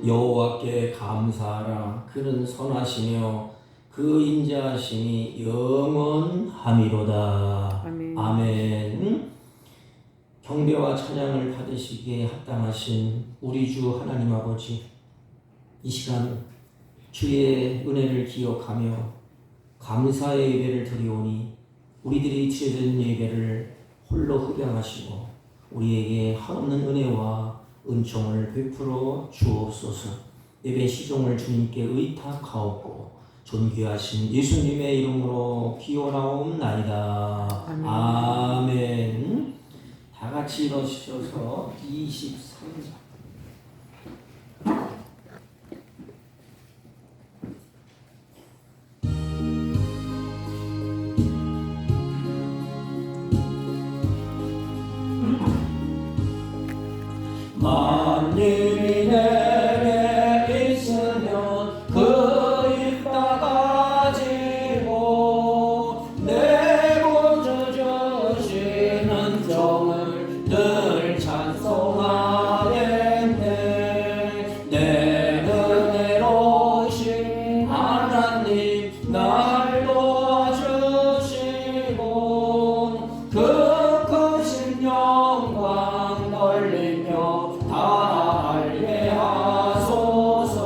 여호와께 감사하라. 그는 선하시며 그 인자하심이 영원함이로다. 아멘. 아멘. 경배와 찬양을 받으시기에 합당하신 우리 주 하나님 아버지, 이 시간 주의 은혜를 기억하며 감사의 예배를 드리오니 우리들이 드려진 예배를 홀로 흡양하시고 우리에게 한없는 은혜와 은총을 베풀어 주옵소서. 예배 시종을 주님께 의탁하옵고 존귀하신 예수님의 이름으로 기원하옵나이다. 아멘. 아멘. 다 같이 일어서셔서 23장. 만일이 내게 있으면 그 입 닦아지고 내 구주 주시는 정을 늘 찬송하겠네. 내 은혜로우신 하나님 날 도와주시고 그 크신 영광 돌리며 다 알게 하소서.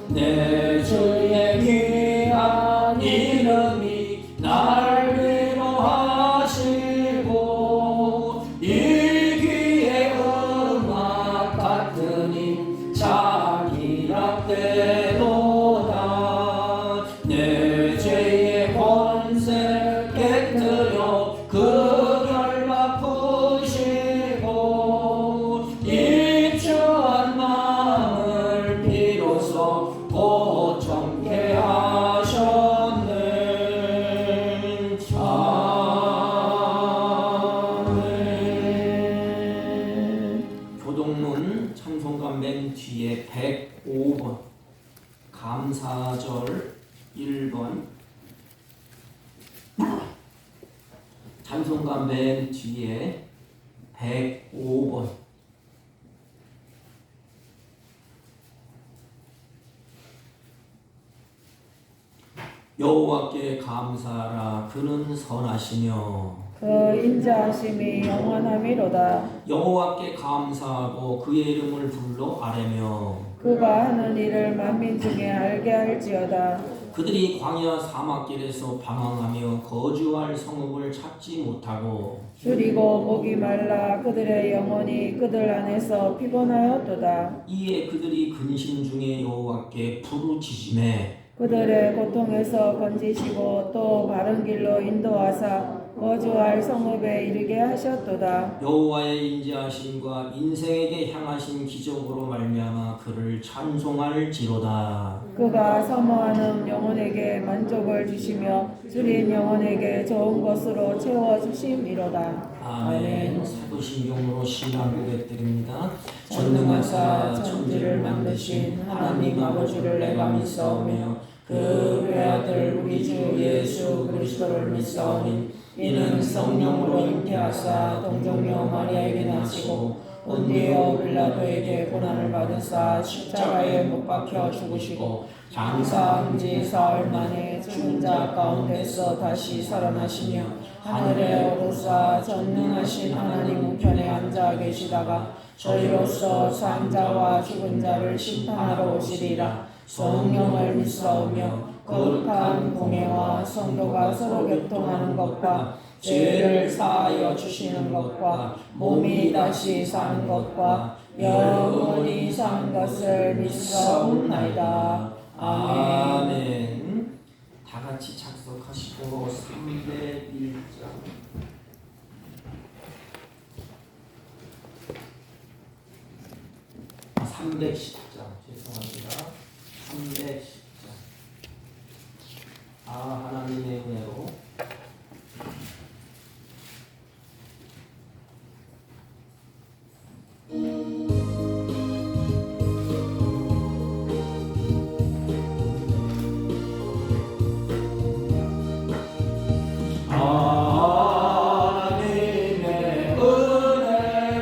내 주의 귀한 이름이 날 위로하시고 이 귀에 음악 같으니 자기 앞대로다. 내 죄의 권세 깨뜨려 그 결박 푸시고 입주한 마음을 비로소 고정케 하셨네. 아멘. 교동문 찬송가 맨 뒤에 105번 감사절 1번 찬송가 맨 뒤에 105번 여호와께 감사하라. 그는 선하시며 그 인자하심이 영원함이로다. 여호와께 감사하고 그의 이름을 불러 아뢰며 그가 하는 일을 만민 중에 알게 할지어다. 그들이 광야 사막길에서 방황하며 거주할 성읍을 찾지 못하고 줄이고 목이 말라 그들의 영혼이 그들 안에서 피곤하였도다. 이에 그들이 근심 중에 여호와께 부르짖음에 그들의 고통에서 건지시고 또 바른 길로 인도하사 거주할 성읍에 이르게 하셨도다. 여호와의 인자하심과 인생에게 향하신 기적으로 말미암아 그를 찬송할지로다. 그가 사모하는 영혼에게 만족을 주시며 줄인 영혼에게 좋은 것으로 채워주심이로다. 아멘. 사도신경으로 신앙 고백드립니다. 전능하사 천지를 만드신 하나님 아버지를 내가 믿사오며 그 외아들 우리 주 예수 그리스도를 믿사오니 이는 성령으로 잉태하사 동정녀 마리아에게 나시고 본디오 빌라도에게 고난을 받으사 십자가에 못 박혀 죽으시고 장사한 지 사흘 만에 죽은 자 가운데서 다시 살아나시며 하늘에 오르사 전능하신 하나님 우편에 앉아 계시다가 저희로서 산 자와 죽은 자를 심판하러 오시리라. 성령을 믿사오며 거룩한 공예와 성도가 서로 교통하는 것과 죄를 사하여 주시는 것과 몸이 다시 사는 것과 영원히 사는 것을 믿사옵나이다. 아멘. 다 같이 작석하시고 301장 310장 죄송합니다. 310장 하나님의 은혜로 하나님의 은혜로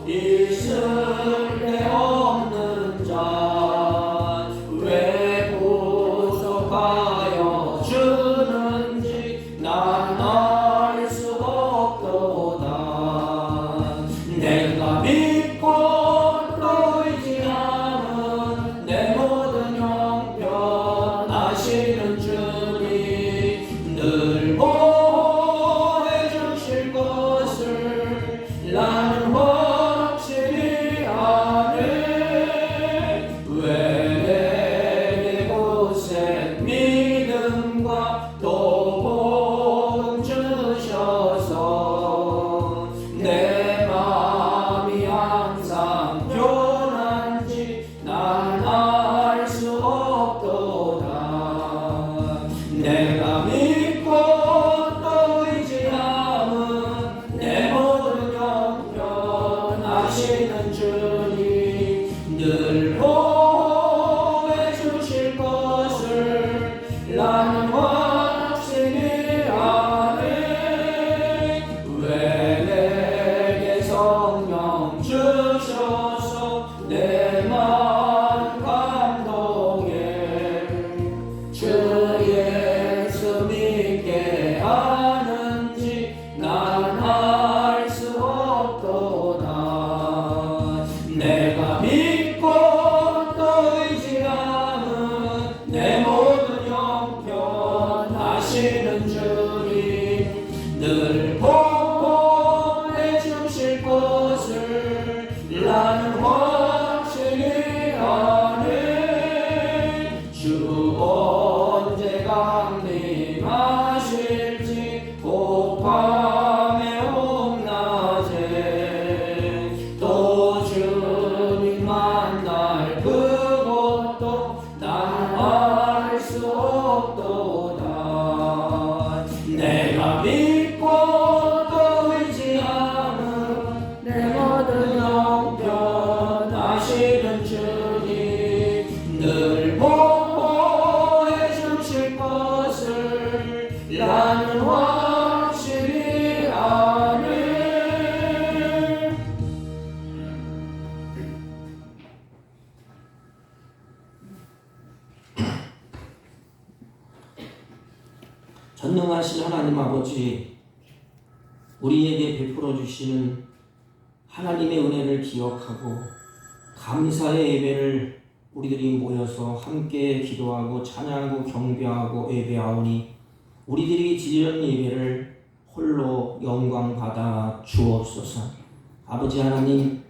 있을 데 없는 자 하시는 주님 늘 보호해 주실 것을 나는 확신이 하네. 왜 내게 성령 주셔서 내 마음 감동해. 주 예수 믿게 하는지 난 알 수 없도다. 내가 믿고 또 의지하는 내 모든 형편 하시는 주님 늘 보호해 주실 것을 나는 확신히 아네. 주 언제 강림하실지 곧 밤에 온낮에 또 주님 만날 그것도 난 알 수 없도다. 내가 믿고 또 의지하는 내 모든 형편 하시는 주님 늘 보호해 주실 것을 나는 확실히 아네. 전능하신 하나님 아버지, 우리에게 베풀어 주시는 하나님의 은혜를 기억하고 감사의 예배를 우리들이 모여서 함께 기도하고 찬양하고 경배하고 예배하오니 우리들이 드리는 예배를 홀로 영광 받아 주옵소서. 아버지 하나님,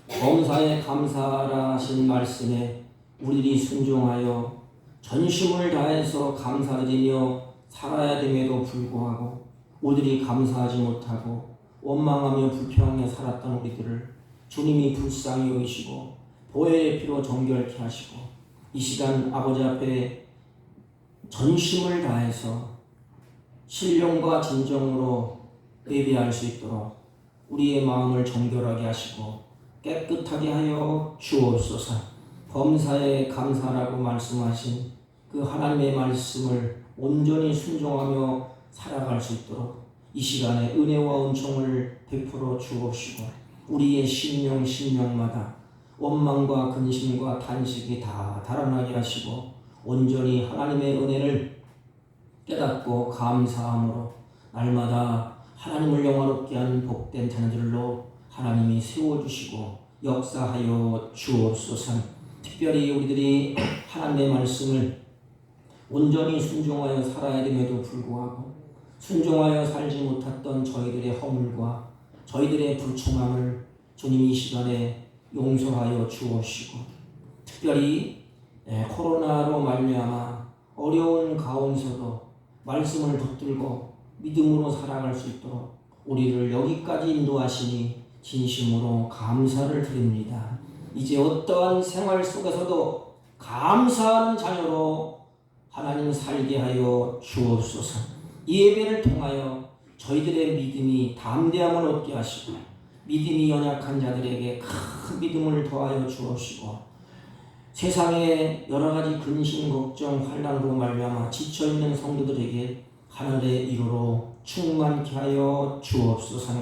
범사에 감사하라 하신 말씀에 우리들이 순종하여 전심을 다해서 감사드리며 살아야 됨에도 불구하고 우리들이 감사하지 못하고 원망하며 불평하며 살았던 우리들을 주님이 불쌍히 여기시고 보혈의 피로 정결케 하시고 이 시간 아버지 앞에 전심을 다해서 신령과 진정으로 예배할 수 있도록 우리의 마음을 정결하게 하시고 깨끗하게 하여 주옵소서. 범사에 감사라고 말씀하신 그 하나님의 말씀을 온전히 순종하며 살아갈 수 있도록 이 시간에 은혜와 은총을 베풀어 주옵시고 우리의 심령마다 원망과 근심과 탄식이 다 달아나게 하시고 온전히 하나님의 은혜를 깨닫고 감사함으로 날마다 하나님을 영화롭게 하는 복된 자녀들로 하나님이 세워주시고 역사하여 주옵소서. 특별히 우리들이 하나님의 말씀을 온전히 순종하여 살아야 됨에도 불구하고 순종하여 살지 못했던 저희들의 허물과 저희들의 불충함을 주님 이 시간에 용서하여 주옵시고 특별히 코로나로 말미암아 어려운 가운데서도 말씀을 붙들고 믿음으로 살아갈 수 있도록 우리를 여기까지 인도하시니 진심으로 감사를 드립니다. 이제 어떠한 생활 속에서도 감사하는 자녀로 하나님 살게 하여 주옵소서. 이 예배를 통하여 저희들의 믿음이 담대함을 얻게 하시고 믿음이 연약한 자들에게 큰 믿음을 더하여 주옵시고 세상의 여러가지 근심, 걱정, 환난으로 말미암아 지쳐있는 성도들에게 하늘의 위로로 충만케 하여 주옵소서.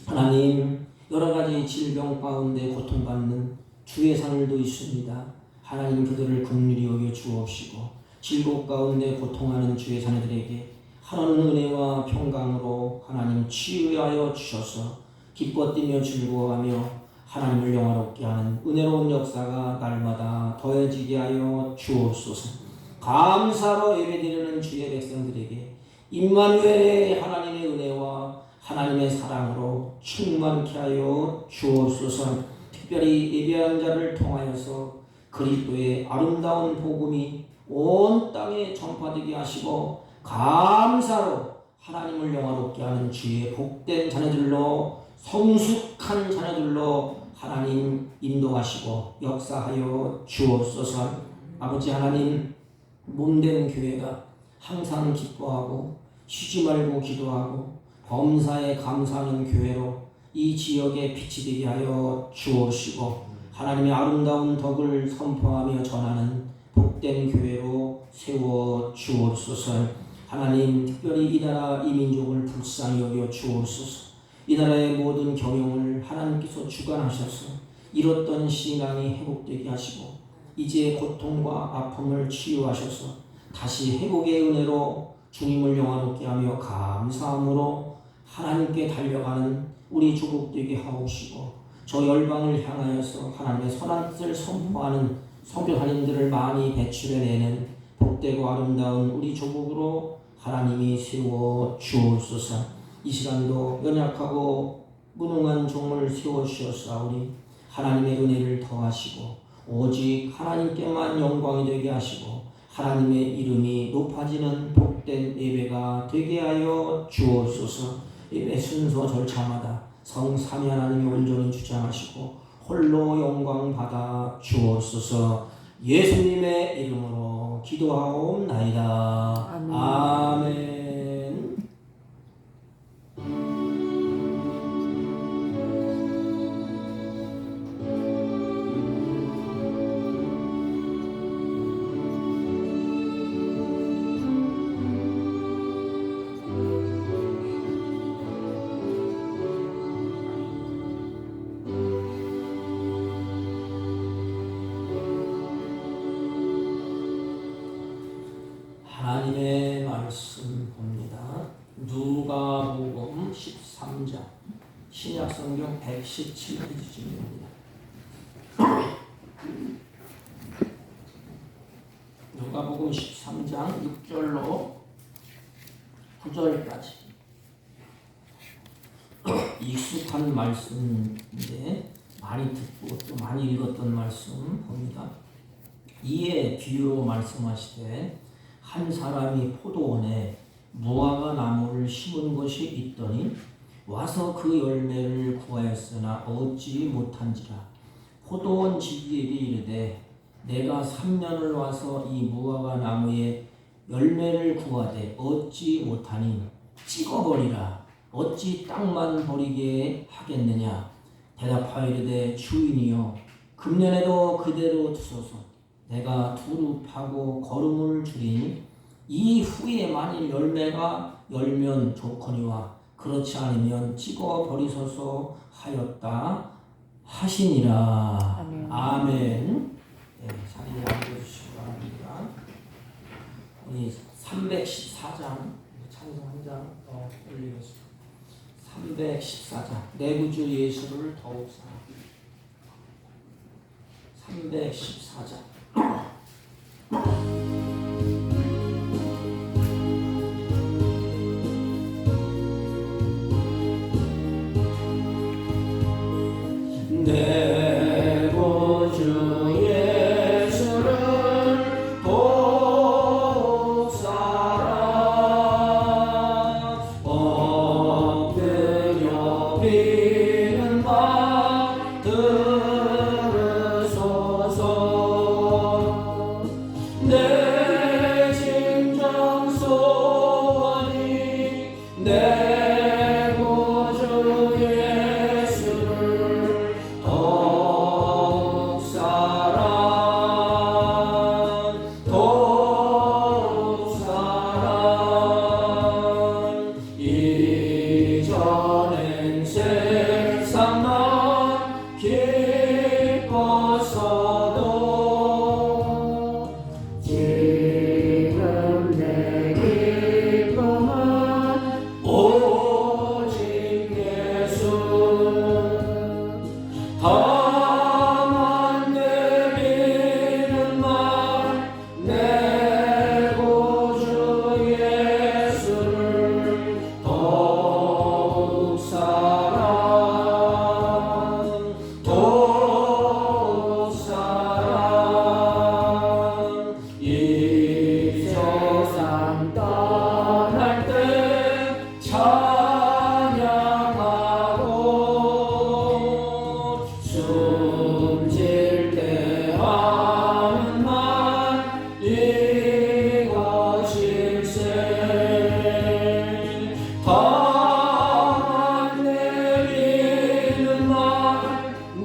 하나님, 여러가지 질병 가운데 고통받는 주의 산들도 있습니다. 하나님 그들을 긍휼히 여겨 주옵시고 질곡 가운데 고통하는 주의 자녀들에게 하나님 은혜와 평강으로 하나님 치유하여 주셔서 기뻐 뛰며 즐거워하며 하나님을 영화롭게 하는 은혜로운 역사가 날마다 더해지게 하여 주옵소서. 감사로 예배드리는 주의 백성들에게 임마누엘의 하나님의 은혜와 하나님의 사랑으로 충만케 하여 주옵소서. 특별히 예배한 자를 통하여서 그리스도의 아름다운 복음이 온 땅에 전파되게 하시고 감사로 하나님을 영화롭게 하는 주의 복된 자녀들로 성숙한 자녀들로 하나님 인도하시고 역사하여 주옵소서. 아버지 하나님, 몸된 교회가 항상 기뻐하고 쉬지 말고 기도하고 범사에 감사하는 교회로 이 지역에 빛이 되게 하여 주옵시고 하나님의 아름다운 덕을 선포하며 전하는 복된 교회로 세워 주옵소서. 하나님 특별히 이 나라 이 민족을 불쌍히 여겨 주옵소서. 이 나라의 모든 경영을 하나님께서 주관하셔서 잃었던 신앙이 회복되게 하시고 이제 고통과 아픔을 치유하셔서 다시 회복의 은혜로 주님을 영화롭게 하며 감사함으로 하나님께 달려가는 우리 조국 되게 하옵시고 저 열방을 향하여서 하나님의 선한 뜻을 선포하는 선교사님들을 많이 배출해내는 복되고 아름다운 우리 조국으로 하나님이 세워 주옵소서. 이 시간도 연약하고 무능한 종을 세워주셨사오니 하나님의 은혜를 더하시고 오직 하나님께만 영광이 되게 하시고 하나님의 이름이 높아지는 복된 예배가 되게 하여 주옵소서. 예배 순서 절차마다 성삼위 하나님이 온전히 주장하시고 홀로 영광 받아 주옵소서. 예수님의 이름으로 기도하옵나이다. 아멘. 아멘. 하나님의 말씀 봅니다. 누가복음 13장 신약성경 117페이지입니다. 누가복음 13장 6절로 9절까지 익숙한 말씀인데 많이 듣고 또 많이 읽었던 말씀 봅니다. 이에 비유로 말씀하시되 한 사람이 포도원에 무화과 나무를 심은 것이 있더니 와서 그 열매를 구하였으나 얻지 못한지라. 포도원 지기에게 이르되 내가 3년을 와서 이 무화과 나무에 열매를 구하되 얻지 못하니 찍어버리라. 어찌 땅만 버리게 하겠느냐. 대답하여 이르되 주인이여 금년에도 그대로 두소서. 내가 두루 파고 거름을 주리니 이 후에 만일 열매가 열면 좋거니와 그렇지 않으면 찍어 버리소서 하였다 하시니라. 아멘. 아멘. 네, 자리에 앉아주시기 바랍니다. 우리 314장 찬송 한 장 더 올리겠습니다. 314장 내 구주 예수를 더욱 사랑. 314장 내 구주 예수를 더욱 사랑. 엎드려 비는 밤 들으소서. 내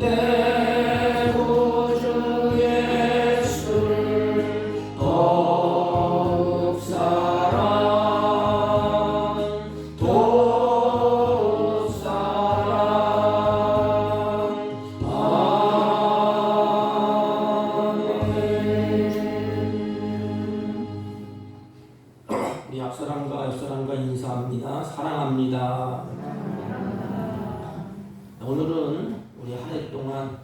내 구주 예수를 더욱 더욱 우리 앞사람과 인사합니다. 사랑합니다. 오늘은 우리 한 해 동안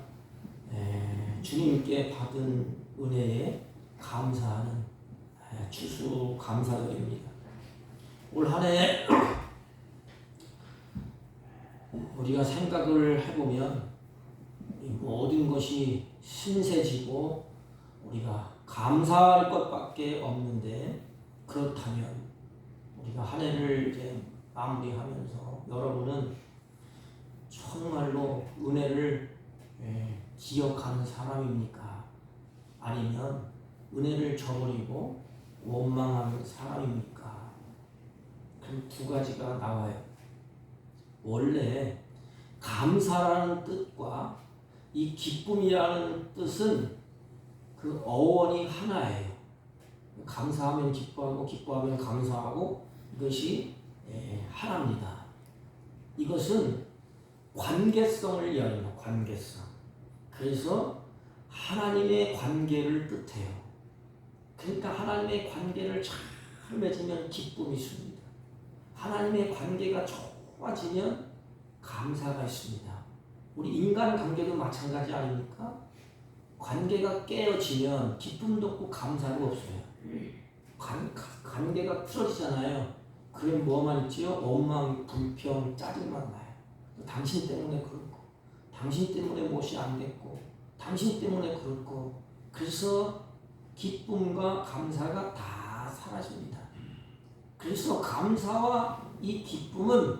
주님께 받은 은혜에 감사하는 추수감사절입니다. 올 한 해 우리가 생각을 해보면 모든 것이 신세지고 우리가 감사할 것밖에 없는데, 그렇다면 우리가 한 해를 이제 마무리하면서 여러분은 정말로 은혜를 기억하는 사람입니까? 아니면 은혜를 저버리고 원망하는 사람입니까? 그럼 두 가지가 나와요. 원래 감사라는 뜻과 이 기쁨이라는 뜻은 그 어원이 하나예요. 감사하면 기뻐하고 기뻐하면 감사하고, 이것이 하나입니다. 이것은 관계성을 이야기합니다. 관계성. 그래서 하나님의 관계를 뜻해요. 그러니까 하나님의 관계를 잘 맺으면 기쁨이 있습니다. 하나님의 관계가 좋아지면 감사가 있습니다. 우리 인간 관계도 마찬가지 아닙니까? 관계가 깨어지면 기쁨도 없고 감사도 없어요. 관계가 틀어지잖아요. 그럼 뭐만 있지요? 원망, 불평, 짜증만 나요. 당신 때문에 그렇고, 당신 때문에 무엇이 안 됐고, 당신 때문에 그렇고, 그래서 기쁨과 감사가 다 사라집니다. 그래서 감사와 이 기쁨은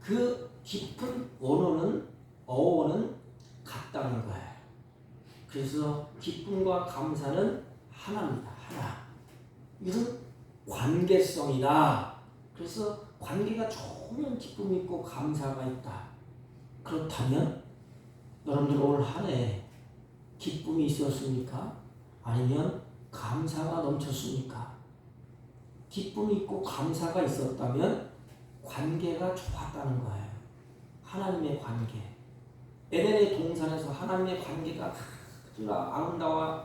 그 깊은 어원은 같다는 거예요. 그래서 기쁨과 감사는 하나입니다. 하나. 이것은 관계성이다. 그래서 관계가 좋으면 기쁨이 있고 감사가 있다. 그렇다면 여러분들 올 한 해 기쁨이 있었습니까? 아니면 감사가 넘쳤습니까? 기쁨이 있고 감사가 있었다면 관계가 좋았다는 거예요. 하나님의 관계. 에덴의 동산에서 하나님의 관계가 아주 아름다워,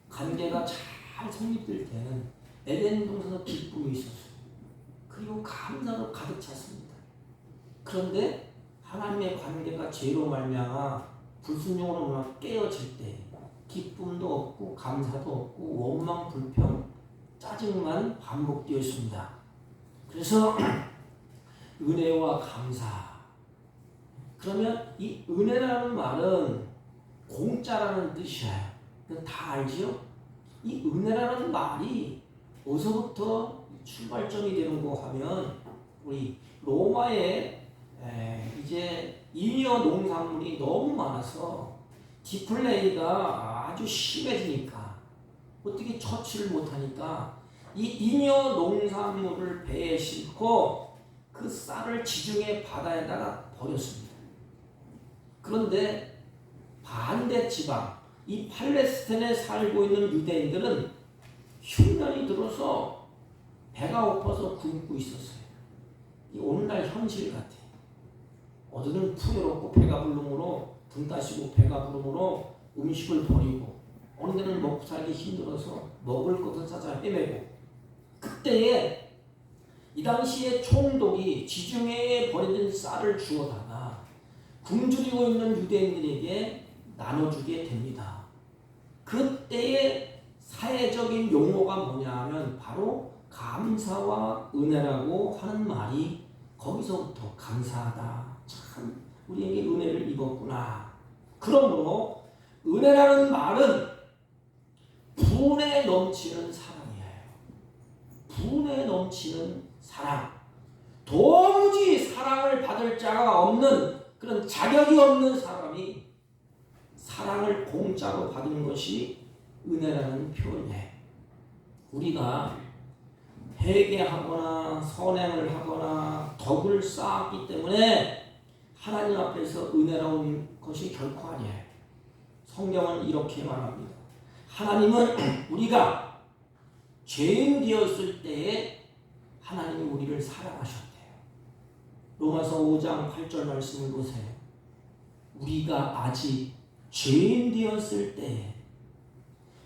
관계가 잘 성립될 때는 에덴 동산에서 기쁨이 있었어요. 그리고 감사로 가득 찼습니다. 그런데 하나님의 관계가 죄로 말미암아 불순종으로 깨어질 때 기쁨도 없고 감사도 없고 원망, 불평, 짜증만 반복되었습니다. 그래서 은혜와 감사. 그러면 이 은혜라는 말은 공짜라는 뜻이에요. 다 알지요? 이 은혜라는 말이 어디서부터 출발점이 되는고 하면 우리 로마에 이제 잉여 농산물이 너무 많아서 디플레이가 아주 심해지니까 어떻게 처치를 못하니까 이 잉여 농산물을 배에 싣고 그 쌀을 지중해 바다에다가 버렸습니다. 그런데 반대 지방, 이 팔레스타인에 살고 있는 유대인들은 흉년이 들어서 배가 고파서 굶고 있었어요. 이 오늘날 현실 같아요. 어디는 풍요롭고 배가 부름으로 등 따시고 배가 부름으로 음식을 버리고, 어느 데는 먹고 살기 힘들어서 먹을 것을 찾아 헤매고, 그때에 이 당시에 총독이 지중해에 버려진 쌀을 주워다가 굶주리고 있는 유대인들에게 나눠주게 됩니다. 그때의 사회적인 용어가 뭐냐 하면 바로 감사와 은혜라고 하는 말이 거기서부터 감사하다. 참 우리에게 은혜를 입었구나. 그러므로 은혜라는 말은 분에 넘치는 사랑이에요. 분에 넘치는 사랑. 도무지 사랑을 받을 자가 없는, 그런 자격이 없는 사람이 사랑을 공짜로 받는 것이 은혜라는 표현이에요. 우리가 회개하거나 선행을 하거나 덕을 쌓았기 때문에 하나님 앞에서 은혜로운 것이 결코 아니에요. 성경은 이렇게 말합니다. 하나님은 우리가 죄인 되었을 때에 하나님이 우리를 사랑하셨대요. 로마서 5장 8절 말씀을 보세요. 우리가 아직 죄인 되었을 때에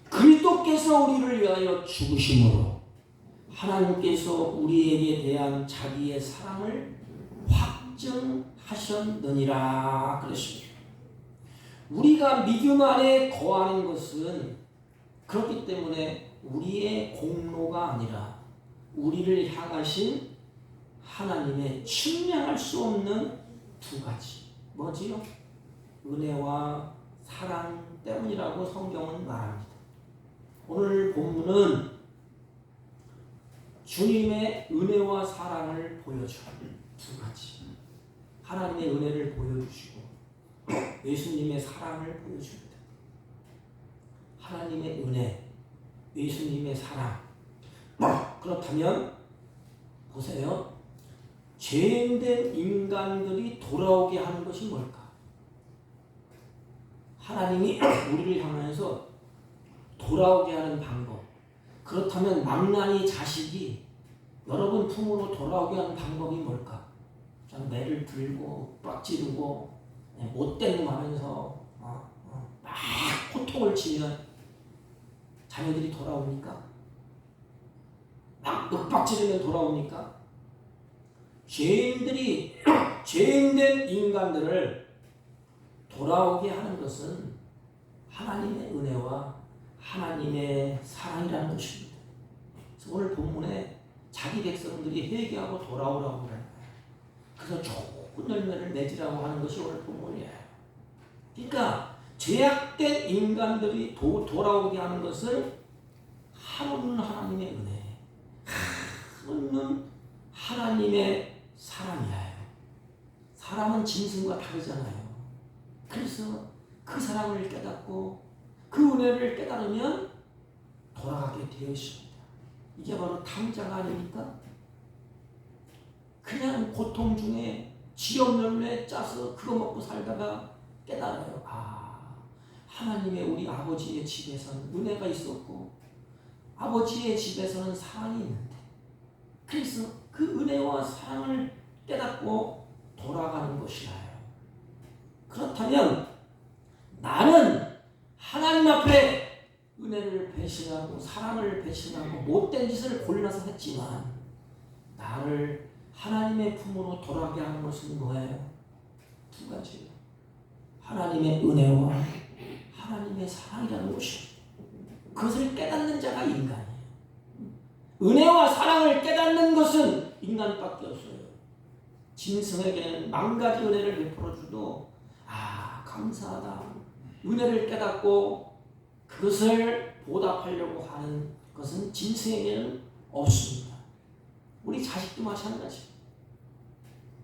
그리스도께서 우리를 위하여 죽으심으로 하나님께서 우리에게 대한 자기의 사랑을 확증하셨느니라 그러십니다. 우리가 믿음 안에 거하는 것은 그렇기 때문에 우리의 공로가 아니라 우리를 향하신 하나님의 측량할 수 없는 두 가지. 뭐지요? 은혜와 사랑 때문이라고 성경은 말합니다. 오늘 본문은 주님의 은혜와 사랑을 보여주는 두 가지. 하나님의 은혜를 보여주시고 예수님의 사랑을 보여줍니다. 하나님의 은혜, 예수님의 사랑. 그렇다면 보세요. 죄인된 인간들이 돌아오게 하는 것이 뭘까? 하나님이 우리를 향해서 돌아오게 하는 방법. 그렇다면 망나니 자식이 여러분 품으로 돌아오게 하는 방법이 뭘까? 그냥 매를 들고 빡지르고 못된 놈 하면서 막 고통을 치면 자녀들이 돌아옵니까? 막 윽박지르면 돌아옵니까? 죄인된 인간들을 돌아오게 하는 것은 하나님의 은혜와 하나님의 사랑이라는 것입니다. 그래서 오늘 본문에 자기 백성들이 회개하고 돌아오라고 그래요. 그래서 좋은 열매를 맺으라고 하는 것이 오늘 본문이에요. 그러니까 죄악된 인간들이 돌아오게 하는 것은 한없는 하나님의 은혜, 한없는 하나님의 사랑이에요. 사람은 짐승과 다르잖아요. 그래서 그 사랑을 깨닫고 그 은혜를 깨달으면 돌아가게 되어 있습니다. 이게 바로 탕자가 아닙니까? 그냥 고통 중에 지역 열매 짜서 그거 먹고 살다가 깨달아요. 하나님의 우리 아버지의 집에서는 은혜가 있었고 아버지의 집에서는 사랑이 있는데 그래서 그 은혜와 사랑을 깨닫고 돌아가는 것이라요. 그렇다면 나는 하나님 앞에 은혜를 배신하고 사랑을 배신하고 못된 짓을 골라서 했지만 나를 하나님의 품으로 돌아가게 하는 것은 뭐예요? 두 가지예요. 하나님의 은혜와 하나님의 사랑이라는 것입니다. 그것을 깨닫는 자가 인간이에요. 은혜와 사랑을 깨닫는 것은 인간밖에 없어요. 짐승에게는 만 가지 은혜를 베풀어줘도 감사하다. 은혜를 깨닫고 그것을 보답하려고 하는 것은 짐승에게는 없습니다. 우리 자식도 마찬가지.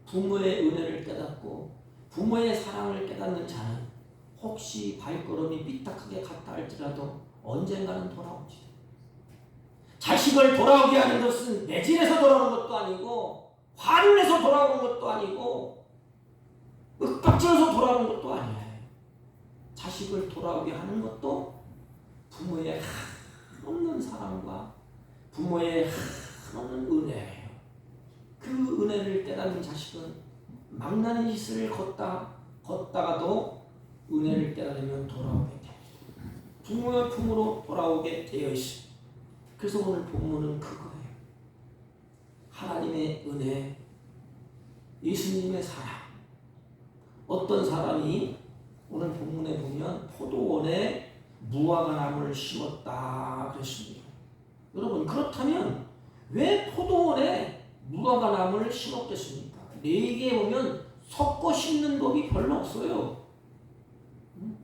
부모의 은혜를 깨닫고 부모의 사랑을 깨닫는 자는 혹시 발걸음이 삐딱하게 갔다 할지라도 언젠가는 돌아옵니다. 자식을 돌아오게 하는 것은 매질해서 돌아오는 것도 아니고 화를 내서 돌아오는 것도 아니고 윽박지어서 돌아오는 것도 아니에요. 자식을 돌아오게 하는 것도 부모의 한없는 사랑과 부모의 한없는 은혜예요. 그 은혜를 깨닫는 자식은 망나니 짓을 걷다가도 은혜를 깨달으면 돌아오게 됩니다. 부모의 품으로 돌아오게 되어 있습니다. 그래서 오늘 본문은 그거예요. 하나님의 은혜, 예수님의 사랑. 어떤 사람이 오늘 본문에 보면 포도원에 무화과 나무를 심었다 그랬습니다. 여러분 그렇다면 왜 포도원에 무화과 나무를 심었겠습니까? 레위기에 보면 섞어 심는 법이 별로 없어요.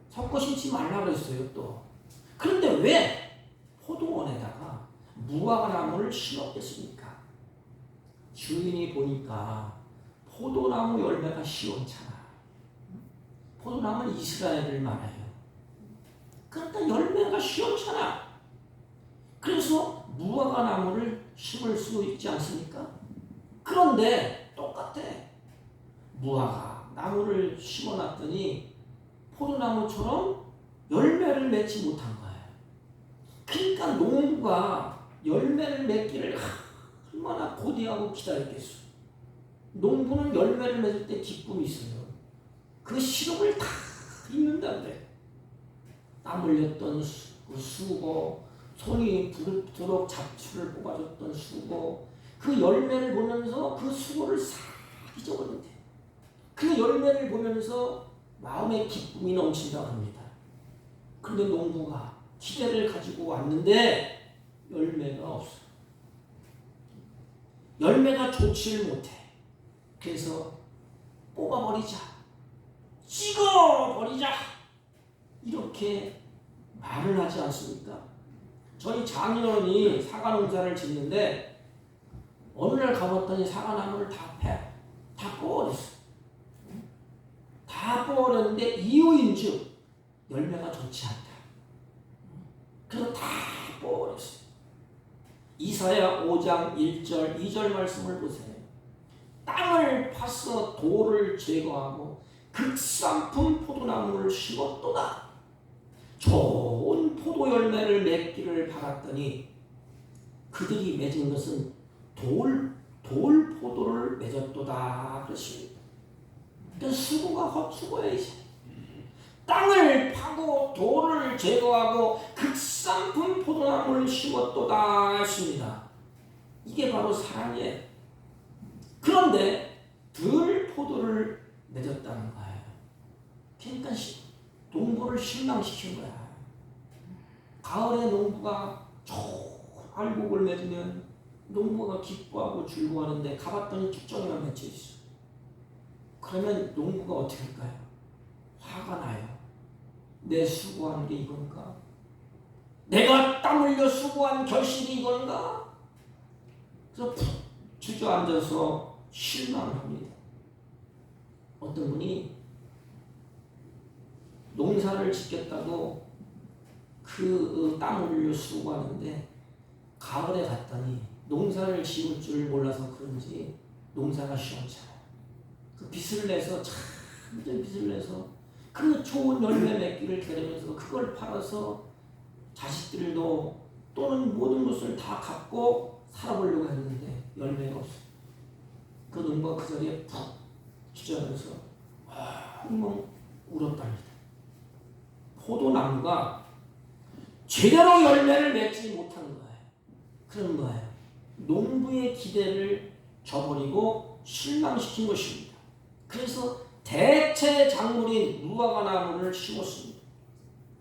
섞어 심지 말라 그랬어요 또. 그런데 왜 포도원에다가 무화과 나무를 심었겠습니까? 주인이 보니까 포도나무 열매가 시원찮아. 포도나무는 이스라엘을 말해요. 그러니까 열매가 시원찮아. 그래서 무화과 나무를 심을 수 있지 않습니까? 그런데 똑같아. 무화과 나무를 심어놨더니 포도나무처럼 열매를 맺지 못한 거예요. 그러니까 농부가 열매를 맺기를 얼마나 고대하고 기다렸겠어. 농부는 열매를 맺을 때 기쁨이 있어요. 그 시름을 다 잊는다는데, 땀 흘렸던 그 수고, 손이 부르도록 잡초를 뽑아줬던 수고, 그 열매를 보면서 그 수고를 싹 잊어버린대. 그 열매를 보면서 마음의 기쁨이 넘친다고 합니다. 그런데 농부가 기대를 가지고 왔는데 열매가 없어. 열매가 좋지를 못해. 그래서 뽑아버리자, 찍어버리자, 이렇게 말을 하지 않습니까? 저희 장인어른이 사과 농사를 짓는데 어느 날 가봤더니 사과나무를 다 뽑아버렸어. 다 뽑아버렸는데 이유인즉 열매가 좋지 않다. 그래서 다 뽑아버렸어. 이사야 5장 1절 2절 말씀을 보세요. 땅을 파서 돌을 제거하고 극상품 포도나무를 심었도다. 좋은 포도 열매를 맺기를 바랐더니 그들이 맺은 것은 돌 포도를 맺었도다. 그렇습니다. 그러니까 수고가 헛수고야지. 땅을 파고 돌을 제거하고 극상품 포도나무를 심었도다 했습니다. 이게 바로 사랑이에요. 그런데 덜 포도를 맺었다는 거예요. 그러니까 농부를 실망시킨 거야. 가을에 농부가 좋은 알곡을 맺으면 농부가 기뻐하고 즐거워하는데 가봤더니 쭉정이만 맺혀 있어. 그러면 농부가 어떻게 할까요? 화가 나요. 내 수고한 게 이건가? 내가 땀 흘려 수고한 결실이 이건가? 그래서 푹 주저앉아서 실망을 합니다. 어떤 분이 농사를 짓겠다고 그 땀 흘려 수고하는데 가을에 갔더니 농사를 지을 줄 몰라서 그런지 농사가 시원찮아요. 그 빚을 내서 참된 빚을 내서 그 좋은 열매 맺기를 기다리면서 그걸 팔아서 자식들도 또는 모든 것을 다 갚고 살아보려고 했는데 열매가 없어. 그 농부가 그 자리에 푹 주저앉아서 엉엉 울었답니다. 포도나무가 제대로 열매를 맺지 못한 거예요. 그런 거예요. 농부의 기대를 저버리고 실망시킨 것입니다. 그래서 대체 작물인 무화과 나무를 심었습니다.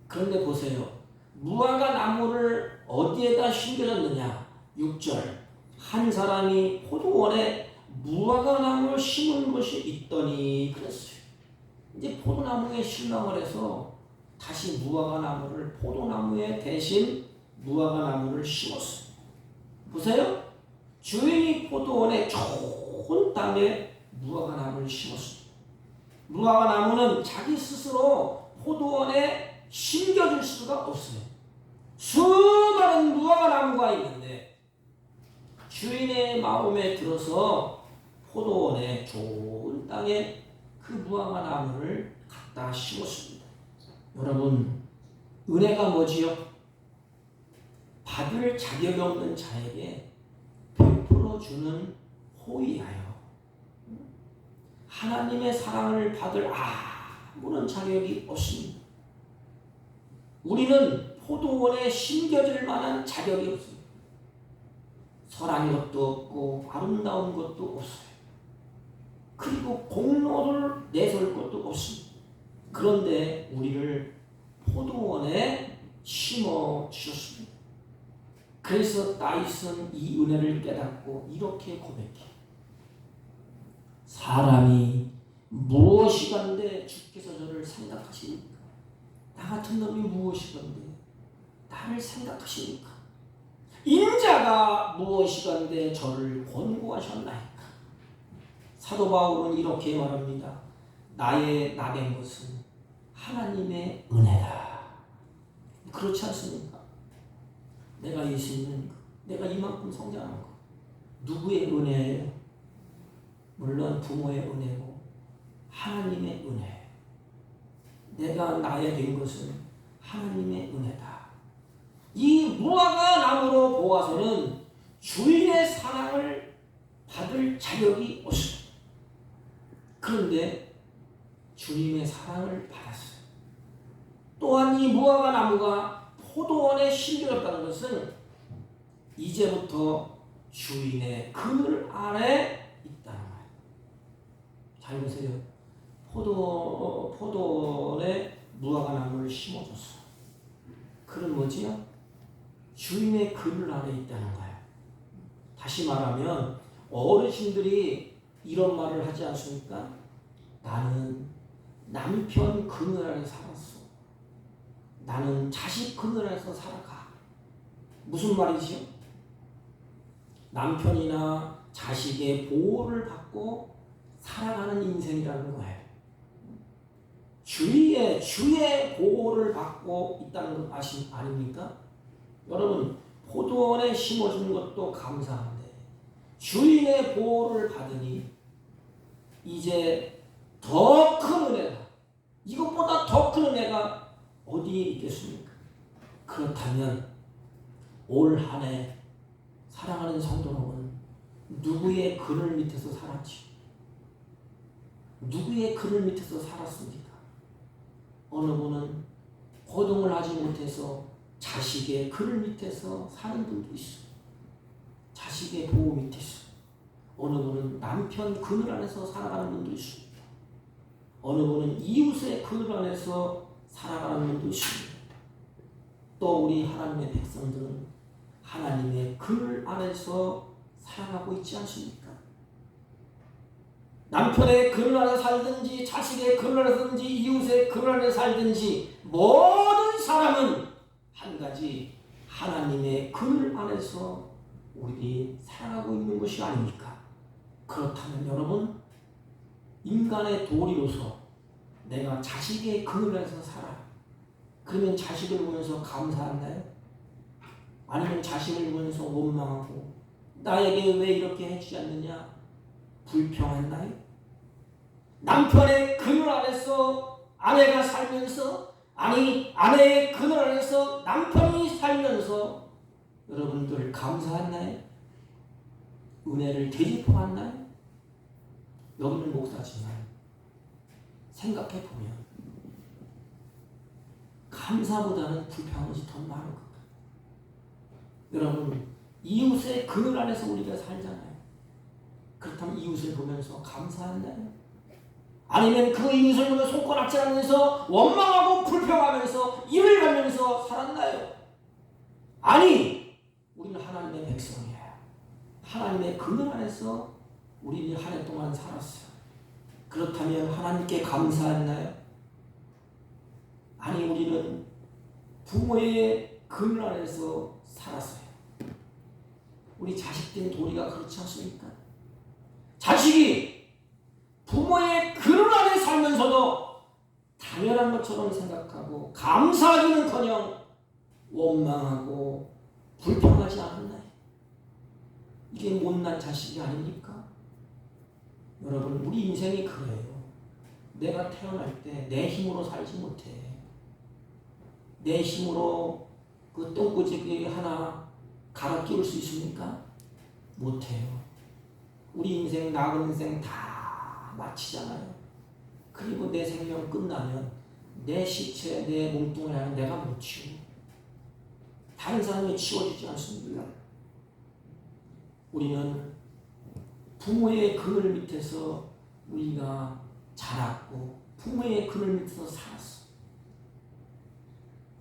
그런데 보세요. 무화과 나무를 어디에다 심겨졌느냐? 6절. 한 사람이 포도원에 무화과 나무를 심은 것이 있더니 그랬어요. 이제 포도나무에 실망을 해서 다시 무화과 나무를 포도나무에 대신 무화과 나무를 심었어요. 보세요. 주인이 포도원에 좋은 땅에 무화과 나무를 심었습니다. 무화과 나무는 자기 스스로 포도원에 심겨줄 수가 없어요. 수많은 무화과 나무가 있는데 주인의 마음에 들어서 포도원에 좋은 땅에 그 무화과 나무를 갖다 심었습니다. 여러분, 은혜가 뭐지요? 받을 자격이 없는 자에게 베풀어 주는 호의하여 하나님의 사랑을 받을 아무런 자격이 없습니다. 우리는 포도원에 심겨질 만한 자격이 없습니다. 선한 것도 없고 아름다운 것도 없어요. 그리고 공로를 내세울 것도 없습니다. 그런데 우리를 포도원에 심어 주셨습니다. 그래서 다윗은 이 은혜를 깨닫고 이렇게 고백해. 사람이 무엇이간데 주께서 저를 생각하시니까? 나 같은 놈이 무엇이간데 나를 생각하시니까? 인자가 무엇이간데 저를 권고하셨나이까? 사도 바울은 이렇게 말합니다. 나의 나된 것은 하나님의 은혜다. 그렇지 않습니까? 내가 예수 믿는 것, 내가 이만큼 성장한 것, 누구의 은혜예요? 물론 부모의 은혜고 하나님의 은혜. 내가 나야 된 것은 하나님의 은혜다. 이 무화과 나무로 보아서는 주인의 사랑을 받을 자격이 없습니다. 그런데 주님의 사랑을 받았어요. 또한 이 무화과 나무가 포도원에 심겨졌다는 것은 이제부터 주인의 그늘 아래 있다는 거예요. 잘 보세요. 포도원에 무화과 나무를 심어줬어. 그건 뭐지요? 주인의 그늘 아래 있다는 거예요. 다시 말하면 어르신들이 이런 말을 하지 않습니까? 나는 남편 그늘 아래 살았어. 나는 자식 그늘 아래서 살아가. 무슨 말이지요? 남편이나 자식의 보호를 받고 살아가는 인생이라는 거예요. 주의 보호를 받고 있다는 것 아닙니까? 여러분, 포도원에 심어준 것도 감사한데 주인의 보호를 받으니 이제 더 큰 은혜다. 이것보다 더 큰 은혜가 어디에 있겠습니까? 그렇다면 올 한 해 사랑하는 성도 여러분, 누구의 그늘 밑에서 살았지? 누구의 그늘 밑에서 살았습니까? 어느 분은 호동을 하지 못해서 자식의 그늘 밑에서 사는 분도 있어요. 자식의 보호 밑에서. 어느 분은 남편 그늘 안에서 살아가는 분도 있습니다. 어느 분은 이웃의 그늘 안에서 살아가는 분도 있습니다. 또 우리 하나님의 백성들은 하나님의 그늘 안에서 살아가고 있지 않습니까? 남편의 그늘 안에 살든지 자식의 그늘 안에 살든지 이웃의 그늘 안에 살든지 모든 사람은 한 가지 하나님의 그늘 안에서 우리들이 살아가고 있는 것이 아닙니까? 그렇다면 여러분, 인간의 도리로서 내가 자식의 그늘 안에서 살아. 그러면 자식을 보면서 감사한다요? 아니면 자식을 보면서 원망하고 나에게 왜 이렇게 해주지 않느냐 불평한다요? 남편의 그늘 안에서 아내가 살면서, 아니 아내의 그늘 안에서 남편이 살면서 여러분들 감사했나요? 은혜를 되짚어왔나요? 여기는 목사지만 생각해보면 감사보다는 불평한 것이 더 많은 것 같아요. 여러분, 이웃의 그늘 안에서 우리가 살잖아요. 그렇다면 이웃을 보면서 감사했나요? 아니면 그 이웃을 보며 손가락질하면서 원망하고 불평하면서 입을 갈면서 살았나요? 아니, 우리는 하나님의 백성이에요. 하나님의 그늘 안에서 우리는 한 해 동안 살았어요. 그렇다면 하나님께 감사했나요? 아니, 우리는 부모의 그늘 안에서 살았어요. 우리 자식된 도리가 그렇지 않습니까? 자식이 부모의 그늘 안에 살면서도 당연한 것처럼 생각하고 감사하기는커녕 원망하고 불평하지 않았나요? 이게 못난 자식이 아닙니까? 여러분, 우리 인생이 그래요. 내가 태어날 때 내 힘으로 살지 못해. 내 힘으로 그 똥꼬집기 하나 갈아 끼울 수 있습니까? 못해요. 우리 인생, 나은 인생 다 마치잖아요. 그리고 내 생명 끝나면 내 시체, 내 몸뚱아리는 내가 못 치워. 다른 사람이 치워주지 않습니다. 우리는 부모의 그늘 밑에서 우리가 자랐고 부모의 그늘 밑에서 살았어.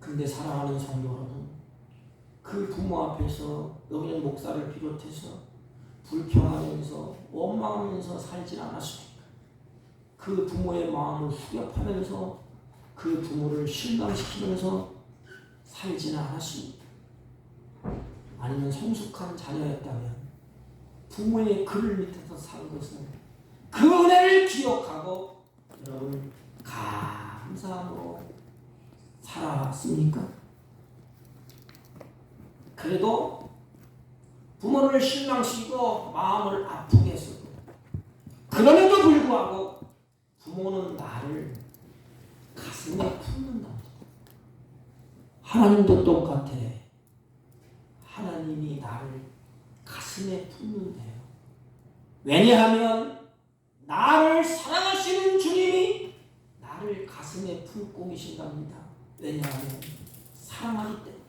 근데 사랑하는 성도 여러분, 그 부모 앞에서 여기는 목사를 비롯해서 불평하면서 원망하면서 살지 않았습니까? 그 부모의 마음을 후벼파면서 그 부모를 실망시키면서 살지는 않았습니까? 아니면 성숙한 자녀였다면 부모의 그늘 밑에서 산 것은 그 은혜를 기억하고 여러분 감사함으로 살았습니까? 그래도 부모를 실망시키고 마음을 아프게 했어도 그럼에도 불구하고 부모는 나를 가슴에 품는다. 하나님도 똑같아. 하나님이 나를 가슴에 품는데요. 왜냐하면 나를 사랑하시는 주님이 나를 가슴에 품고 계신답니다. 왜냐하면 사랑하기 때문에.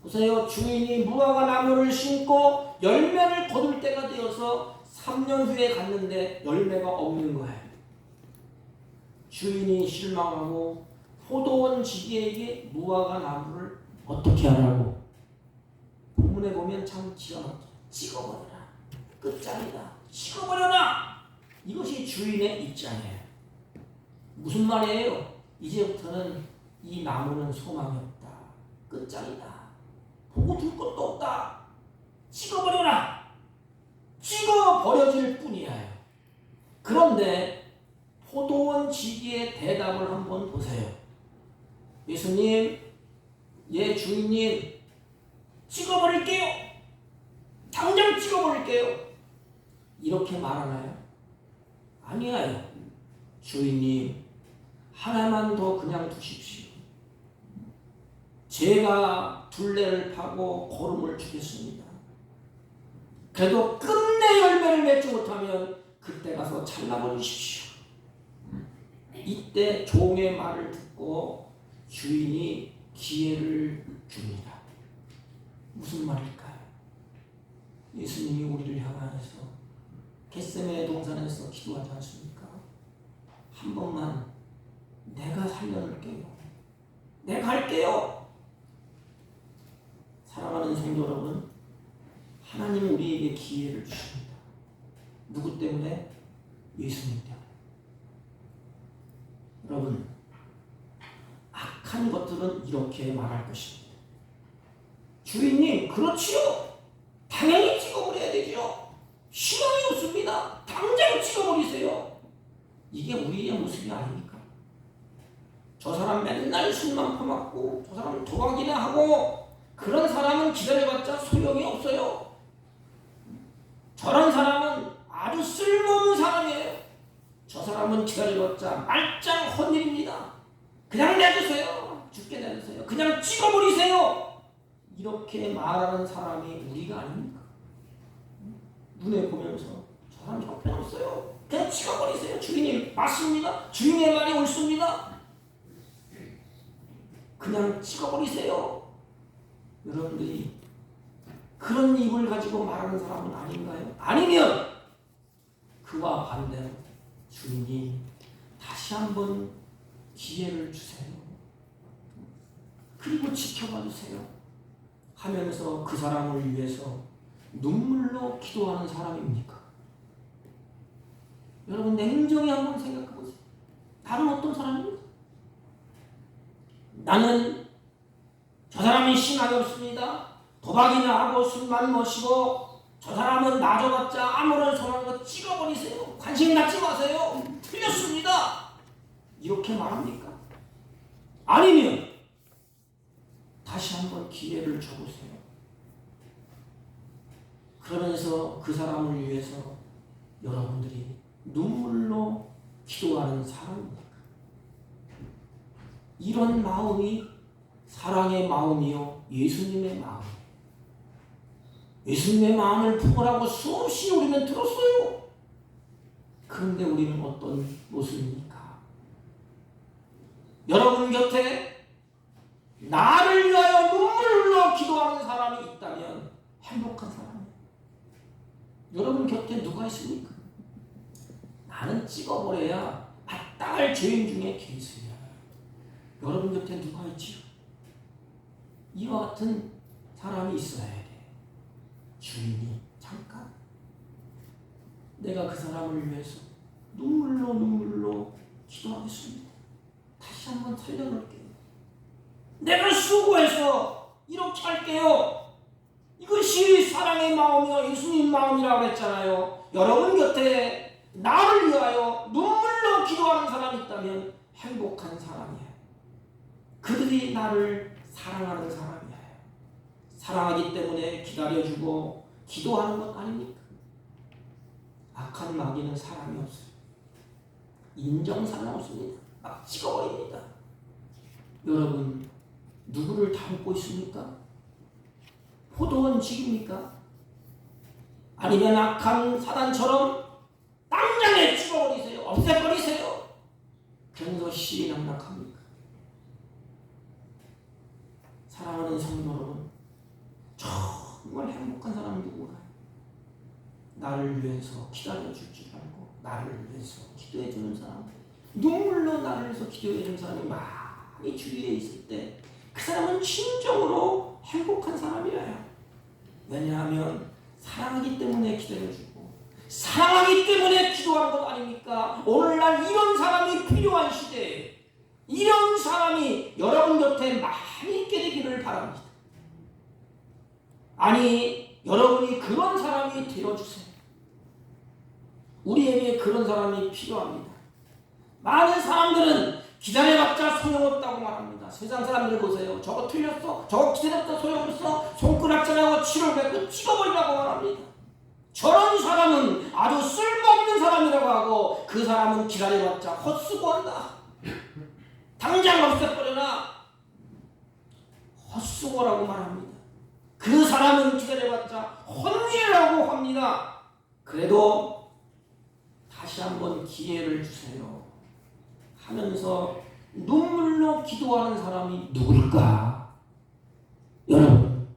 보세요. 주인이 무화과 나무를 심고 열매를 거둘 때가 되어서 3년 후에 갔는데 열매가 없는 거예요. 주인이 실망하고 포도원 지기에게 무화과 나무를 어떻게 하라고? 본문에 보면 참 기가 막혀. 찍어버려라. 끝장이다. 찍어버려라. 이것이 주인의 입장이에요. 무슨 말이에요? 이제부터는 이 나무는 소망이 없다. 끝장이다. 보고 둘 것도 없다. 찍어버려라. 찍어버려질 뿐이에요. 그런데 포도원 지기의 대답을 한번 보세요. 예수님, 예 주인님, 찍어버릴게요. 당장 찍어버릴게요. 이렇게 말하나요? 아니에요. 주인님, 하나만 더 그냥 두십시오. 제가 둘레를 파고 거름을 주겠습니다. 그래도 끝내 열매를 맺지 못하면 그때 가서 잘라버리십시오. 이때 종의 말을 듣고 주인이 기회를 줍니다. 무슨 말일까요? 예수님이 우리를 향하여서 겟세마네 동산에서 기도하지 않습니까? 한 번만 내가 살려놓을게요. 내가 할게요. 사랑하는 성도 여러분, 하나님은 우리에게 기회를 주십니다. 누구 때문에? 예수님 때문에. 여러분, 악한 것들은 이렇게 말할 것입니다. 주인님, 그렇지요. 당연히 찍어버려야 되죠. 희망이 없습니다. 당장 찍어버리세요. 이게 우리의 모습이 아닙니까? 저 사람 맨날 술만 퍼먹고 저 사람 도박이나 하고 그런 사람은 기다려봤자 소용이 없어요. 저런 사람은 아주 쓸모없는 사람이에요. 저 사람은 기다려봤자 말짱 헛일입니다. 그냥 내주세요. 죽게 내주세요. 그냥 찍어버리세요. 이렇게 말하는 사람이 우리가 아닙니까? 눈에 보면서 저 사람 형편없어요. 그냥 찍어버리세요. 주인님 맞습니다. 주인의 말이 옳습니다. 그냥 찍어버리세요. 여러분들이 그런 입을 가지고 말하는 사람은 아닌가요? 아니면 그와 반대로 주인이 다시 한번 기회를 주세요. 그리고 지켜봐 주세요. 하면서 그 사람을 위해서 눈물로 기도하는 사람입니까? 여러분 냉정히 한번 생각해 보세요. 나는 어떤 사람입니까? 나는 저 사람이 신앙이 없습니다. 도박이나 하고 술만 마시고 저 사람은 나져봤자 아무런 소망도 찍어버리세요. 관심 갖지 마세요. 틀렸습니다. 이렇게 말합니까? 아니면 다시 한번 기회를 줘보세요. 그러면서 그 사람을 위해서 여러분들이 눈물로 기도하는 사람입니까? 이런 마음이 사랑의 마음이요 예수님의 마음. 예수님의 마음을 품으라고 수없이 우리는 들었어요. 그런데 우리는 어떤 모습입니까? 여러분 곁에 나를 위하여 눈물을 흘려 기도하는 사람이 있다면 행복한 사람이에요. 여러분 곁에 누가 있습니까? 나는 찍어버려야 마땅할 죄인 중에 괴수야. 여러분 곁에 누가 있지요? 이와 같은 사람이 있어야 돼. 주인이 잠깐 내가 그 사람을 위해서 눈물로 기도하겠습니다. 다시 한번 살려놓을게요. 내가 수고해서 이렇게 할게요. 이것이 사랑의 마음이요 예수님 마음이라고 했잖아요. 여러분 곁에 나를 위하여 눈물로 기도하는 사람이 있다면 행복한 사람이에요. 그들이 나를 사랑하는 사람이에요. 사랑하기 때문에 기다려주고 기도하는 것 아닙니까? 악한 마귀는 사람이 없어요. 인정사정 없습니다. 막 찍어버립니다. 여러분, 누구를 닮고 있습니까? 포도원직입니까? 아니면 악한 사단처럼 당장에 찍어버리세요. 없애버리세요. 변호시 낙락합니까? 사랑하는 성도 여러분, 정말 행복한 사람은 누군가요? 나를 위해서 기다려줄 줄 알고 나를 위해서 기도해주는 사람, 눈물로 나를 위해서 기도해주는 사람이 많이 주위에 있을 때 그 사람은 진정으로 행복한 사람이에요. 왜냐하면 사랑하기 때문에 기다려주고 사랑하기 때문에 기도하는 것 아닙니까? 오늘날 이런 사람이 필요한 시대에 이런 사람이 여러분 곁에 많이 있게 되기를 바랍니다. 아니, 여러분이 그런 사람이 되어주세요. 우리에게 그런 사람이 필요합니다. 많은 사람들은 기다려봤자 소용없다고 말합니다. 세상 사람들 보세요. 저거 틀렸어, 저거 기다렸다 소용없어, 손가락질하고 치료를 뱉고 찍어버리라고 말합니다. 저런 사람은 아주 쓸모없는 사람이라고 하고 그 사람은 기다려봤자 헛수고한다. 당장 없애버려라. 헛수고라고 말합니다. 그 사람은 기다려봤자 헛일이라고 합니다. 그래도 다시 한번 기회를 주세요 하면서 눈물로 기도하는 사람이 누굴까? 여러분,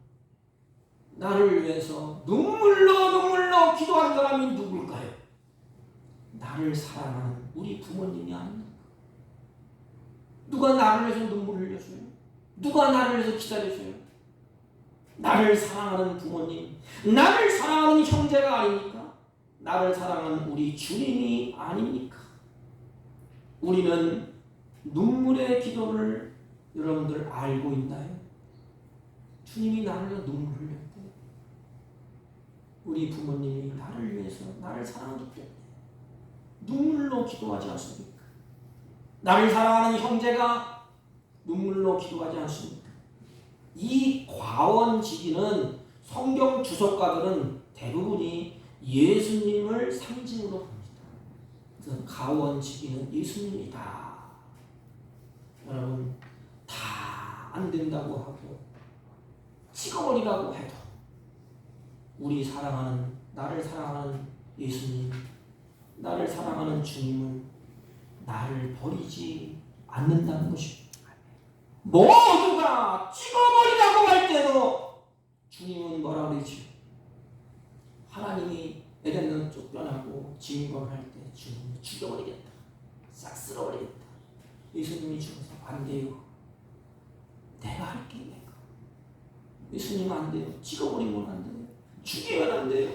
나를 위해서 눈물로 기도하는 사람이 누굴까요? 나를 사랑하는 우리 부모님이 아닙니까? 누가 나를 위해서 눈물을 흘려줘요? 누가 나를 위해서 기다려줘요? 나를 사랑하는 부모님, 나를 사랑하는 형제가 아닙니까? 나를 사랑하는 우리 주님이 아닙니까? 우리는 눈물의 기도를 여러분들 알고 있나요? 주님이 나를 위해서 눈물을 흘렸고 우리 부모님이 나를 위해서 나를 사랑하기 때문에 눈물로 기도하지 않습니까? 나를 사랑하는 형제가 눈물로 기도하지 않습니까? 이 과원지기는 성경 주석가들은 대부분이 예수님을 상징으로 봅니다. 그래서 가원지기는 예수님이다. 여러분, 다 안 된다고 하고 찍어버리라고 해도 우리 사랑하는, 나를 사랑하는 예수님, 나를 사랑하는 주님은 나를 버리지 않는다는 것입니다. 모두가 찍어버리라고 할 때도 주님은 뭐라 그러지? 하나님이 에덴을 쫓겨나고 진거할 때 주님이 죽여버리겠다, 싹 쓸어버리겠다. 예수님이 죽어서 안 돼요. 내가 할게. 내가. 예수님 안 돼요. 찍어버리면 안 돼요. 죽이면 안 돼요.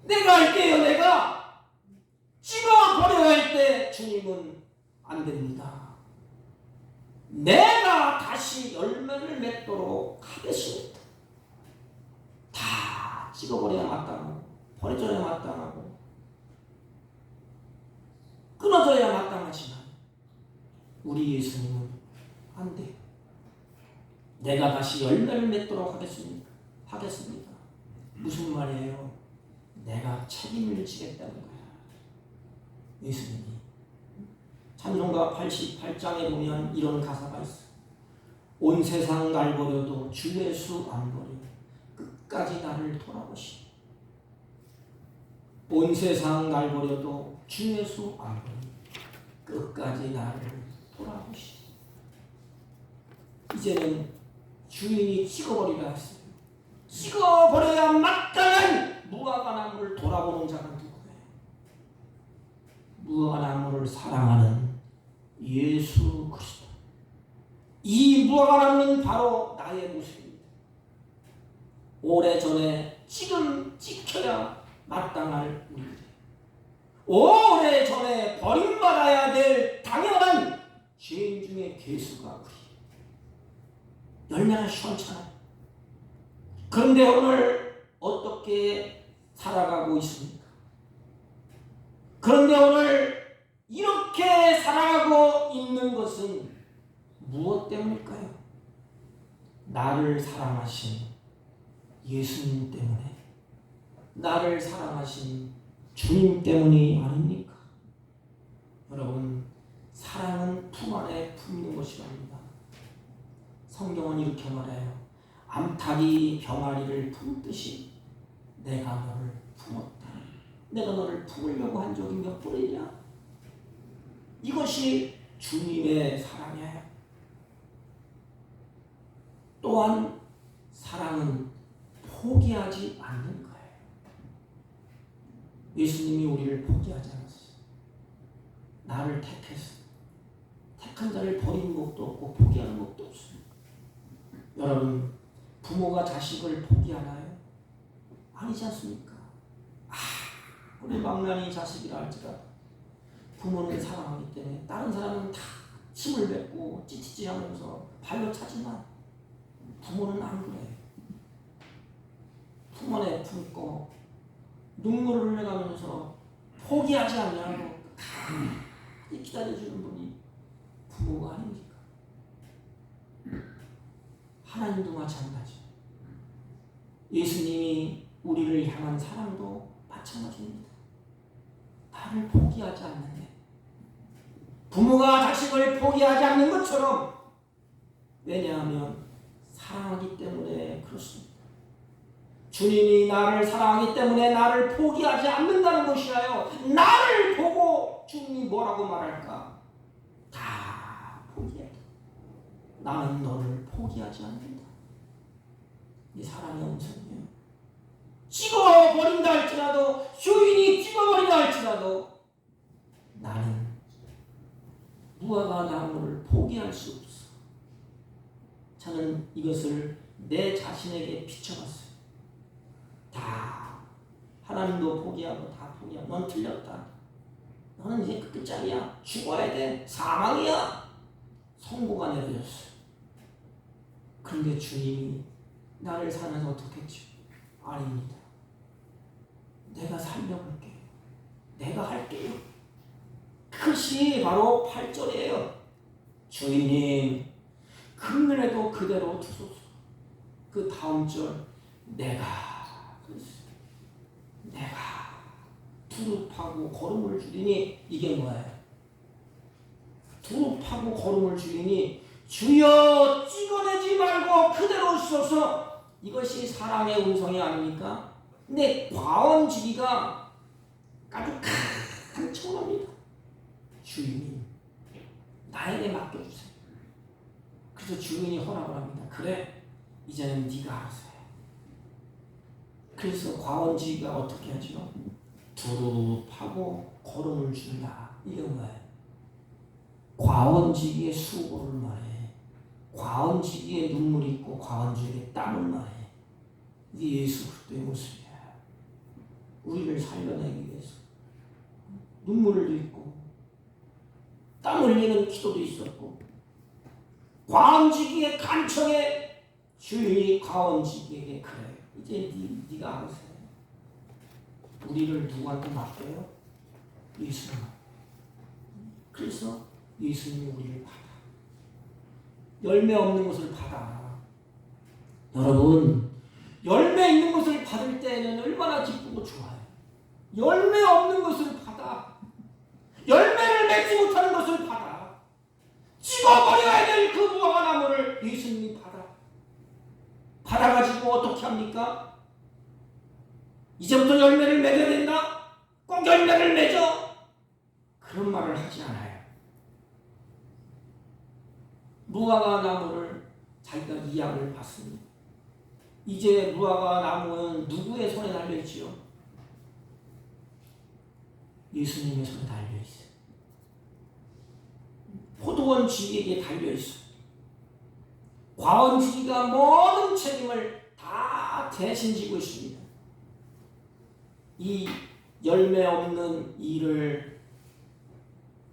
내가 할게요. 내가. 찍어버려야 할 때 주님은 안 됩니다. 내가 다시 열매를 맺도록 하겠습니다. 다 찍어버려야 마땅하고 버려져야 마땅하고 끊어져야 마땅하지만 우리 예수님은 안 돼요. 내가 다시 열매를 맺도록 하겠습니다. 무슨 말이에요? 내가 책임을 지겠다는 거야. 예수님이. 찬송가 88장에 보면 이런 가사가 있어요. 온 세상 날 버려도 주 예수 안 버려 끝까지 나를 돌아보시니. 온 세상 날 버려도 주 예수 안 버려 끝까지 나를 돌아보시니. 이제는 주인이 찍어버리라 했어요. 찍어버려야 마땅한 무화과나무를 돌아보는 자가 누구예요? 무화과나무를 사랑하는 예수 그리스도. 이 무화과나무는 바로 나의 모습입니다. 오래전에 지금 찍혀야 마땅할 우리들. 오래전에 버림받아야 될 당연한 죄인 중에 괴수가 우리. 얼마나 시원찮아요. 그런데 오늘 어떻게 살아가고 있습니까? 그런데 오늘 이렇게 살아가고 있는 것은 무엇 때문일까요? 나를 사랑하신 예수님 때문에, 나를 사랑하신 주님 때문이 아닙니까? 여러분, 사랑은 품 안에 품는 것이랍니다. 성경은 이렇게 말해요. 암탉이 병아리를 품듯이 내가 너를 품었다. 내가 너를 품으려고 한 적이 몇 번이냐? 이것이 주님의 사랑이에요. 또한 사랑은 포기하지 않는 거예요. 예수님이 우리를 포기하지 않았어요. 나를 택했어. 택한 자를 버리는 것도 없고 포기하는 것도 없어요. 여러분, 부모가 자식을 포기하나요? 아니지 않습니까? 우리 망나니 자식이라 할지라도 부모는 사랑하기 때문에 다른 사람은 다 침을 뱉고 찌찌찌하면서 발로 차지만 부모는 안 그래요. 품 안에 품고 눈물을 흘려가면서 포기하지 않냐고 끝까지 기다려주는 분이 부모가 아닙니까? 하나님도 마찬가지. 예수님이 우리를 향한 사랑도 마찬가지입니다. 나를 포기하지 않는데 부모가 자식을 포기하지 않는 것처럼, 왜냐하면 사랑하기 때문에 그렇습니다. 주님이 나를 사랑하기 때문에 나를 포기하지 않는다는 것이라요. 나를 보고 주님이 뭐라고 말할까? 다 포기해. 나는 너를 포기하지 않는다. 이 사랑의 음성이에요. 찍어버린다 할지라도, 주인이 찍어버린다 할지라도 나는 무화과 나무를 포기할 수 없어. 저는 이것을 내 자신에게 비춰봤어요. 다 하나님도 포기하고 다 포기하고 넌 틀렸다. 너는 이제 끝장이야. 죽어야 돼. 사망이야. 선고가 내려졌어요. 그런데 주님이 나를 살면서 어떻게 했죠? 아닙니다. 내가 살려볼게요. 내가 할게요. 그것이 바로 8절이에요. 주인님, 금년에도 그대로 두소서. 그 다음 절, 내가 두릅하고 거름을 주리니, 이게 뭐예요? 두릅하고 거름을 주리니 주여 찍어내지 말고 그대로 주소서. 이것이 사랑의 음성이 아닙니까? 근데 과언지기가 아주 간청합니다. 주인님, 나에게 맡겨주세요. 그래서 주인이 허락을 합니다. 그래, 이제는 네가 알아서 해. 그래서 과언지기가 어떻게 하죠? 두릅하고 거름을 준다. 이게 뭐예요? 과언지기의 수고를 말해. 과언지기의 눈물이 있고 과언지기의 땀을 말해. 이게 예수 그리스도의 모습이야. 우리를 살려내기 위해서 눈물을 흘리고 땀 흘리는 기도도 있었고, 과언지기의 간청에 주인이 과언지기에게 그래, 이제 네가 알아서 해. 우리를 누구한테 맡겨요? 예수님. 그래서 예수님이 우리를 받아. 열매 없는 것을 받아. 여러분, 열매 있는 것을 받을 때는 얼마나 기쁘고 좋아요. 열매 없는 것을 받아. 열매를 맺지 못하는 것을 받아. 찍어버려야 될 그 무화과 나무를 예수님이 받아. 받아가지고 어떻게 합니까? 이제부터 열매를 맺어야 된다? 꼭 열매를 맺어? 그런 말을 하지 않아요. 무화과 나무를 자기가 이약을 받습니다. 이제 무화과 나무는 누구의 손에 달려있지요? 예수님의 손에 달려있어요. 포도원 지기에게 달려있어요. 과원지기가 모든 책임을 다 대신 지고 있습니다. 이 열매 없는 일을,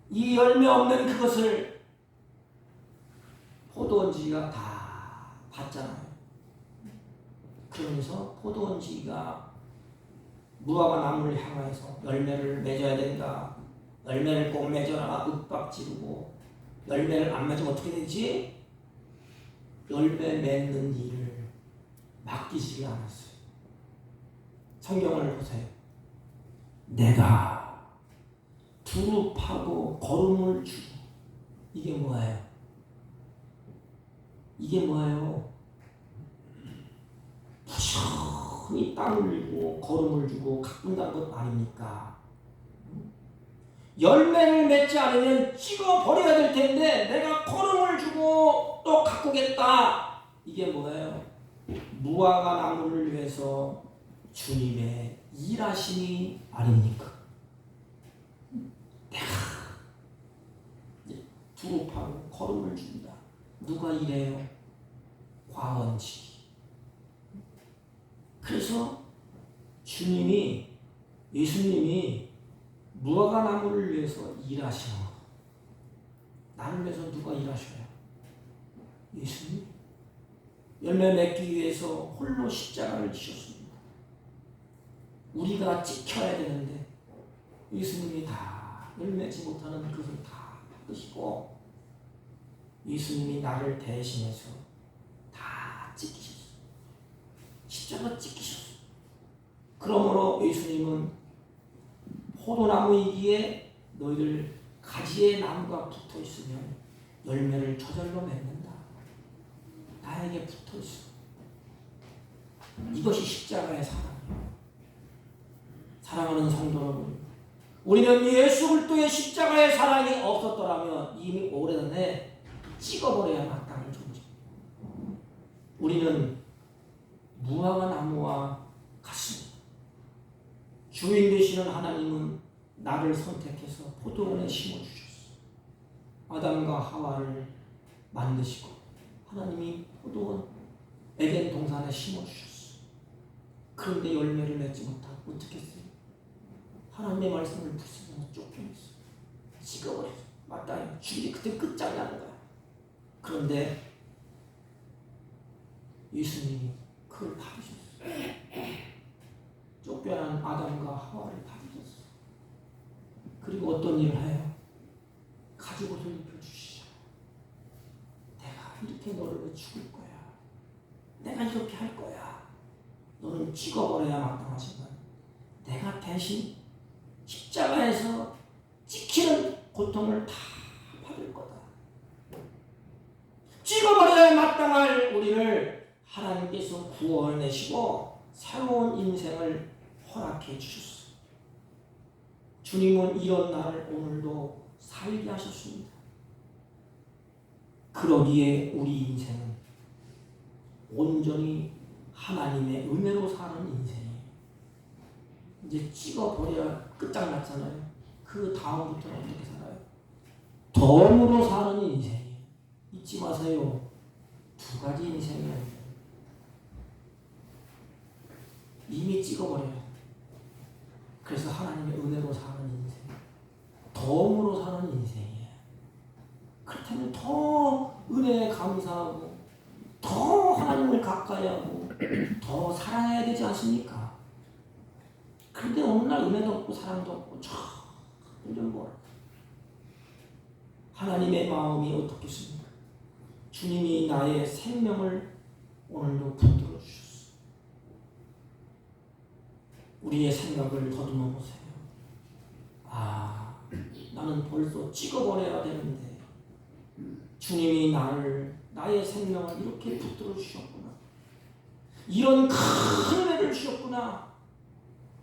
이 열매 없는 그것을 포도원지기가 다 받잖아요. 그러면서 포도원지기가 무화과 나무를 향해서 열매를 맺어야 된다. 열매를 꼭 맺어라. 윽박 지르고, 열매를 안 맺으면 어떻게 되지? 열매 맺는 일을 맡기지 않았어요. 성경을 보세요. 내가 두릅하고 거름을 주고. 이게 뭐예요? 이게 뭐예요? 부지런히 땀 흘리고 거름을 주고 가꾼다는 것 아닙니까? 열매를 맺지 않으면 찍어버려야 될 텐데 내가 거름을 주고 또 가꾸겠다. 이게 뭐예요? 무화과 나무를 위해서 주님의 일하심이 아닙니까? 내가 두릅하고 거름을 준다. 누가 이래요? 과언지. 그래서 예수님이 무화과 나무를 위해서 일하셔. 나를 위해서 누가 일하셔요? 예수님. 열매 맺기 위해서 홀로 십자가를 지셨습니다. 우리가 지켜야 되는데 예수님이 다 열매지 못하는 그것을 다 끄시고 예수님이 나를 대신해서 다 지키셨어요. 십자가 지키셨어요. 그러므로 예수님은 포도나무이기에 너희들 가지에 나무가 붙어 있으면 열매를 저절로 맺는다. 나에게 붙어 있어. 이것이 십자가의 사랑이에요. 사랑하는 성도 여러분, 우리는 예수 그리스도의 십자가의 사랑이 없었더라면 이미 오래전에 찍어버려야 마땅한 존재. 우리는 무화과 나무와 같습니다. 주인 되시는 하나님은 나를 선택해서 포도원에 심어주셨어. 아담과 하와를 만드시고 하나님이 포도원 에덴 동산에 심어주셨어. 그런데 열매를 맺지 못하고 어떻게 했어요? 하나님의 말씀을 붙이면 쫓겨냈어. 찍어버렸어. 마땅히 주일이 그때 끝장나는 거야. 그런데 예수님이 그걸 받으셨어. 쫓겨난 아담과 하와를 받으셨어. 그리고 어떤 일을 해요? 가죽옷을 입혀주시죠. 내가 이렇게 너를 왜 죽일 거야. 내가 이렇게 할 거야. 너는 찍어버려야 마땅하지만 내가 대신 십자가에서 찍히는 고통을 다 받을 거다. 찍어버려야 마땅할 우리를 하나님께서 구원내시고 새로운 인생을 허락해 주셨습니다. 주님은 이런 나를 오늘도 살게 하셨습니다. 그러기에 우리 인생은 온전히 하나님의 은혜로 사는 인생이에요. 이제 찍어버려야 끝장났잖아요. 그 다음부터는 어떻게 살아요? 덤으로 사는 인생이에요. 잊지 마세요. 두 가지 인생이에요. 이미 찍어버려요. 그래서 하나님의 은혜로 사는 인생, 덤으로 사는 인생이에요. 그렇다면 더 은혜에 감사하고 더 하나님을 가까이 하고 더 사랑해야 되지 않습니까? 그런데 어느 날 은혜도 없고 사랑도 없고 이런 걸 하나님의 마음이 어떻겠습니까? 주님이 나의 생명을 오늘도 붙들어 주셨어. 우리의 생각을 더듬어 보세요. 나는 벌써 찍어버려야 되는데 주님이 나의 생명을 이렇게 붙들어 주셨구나. 이런 큰 은혜를 주셨구나.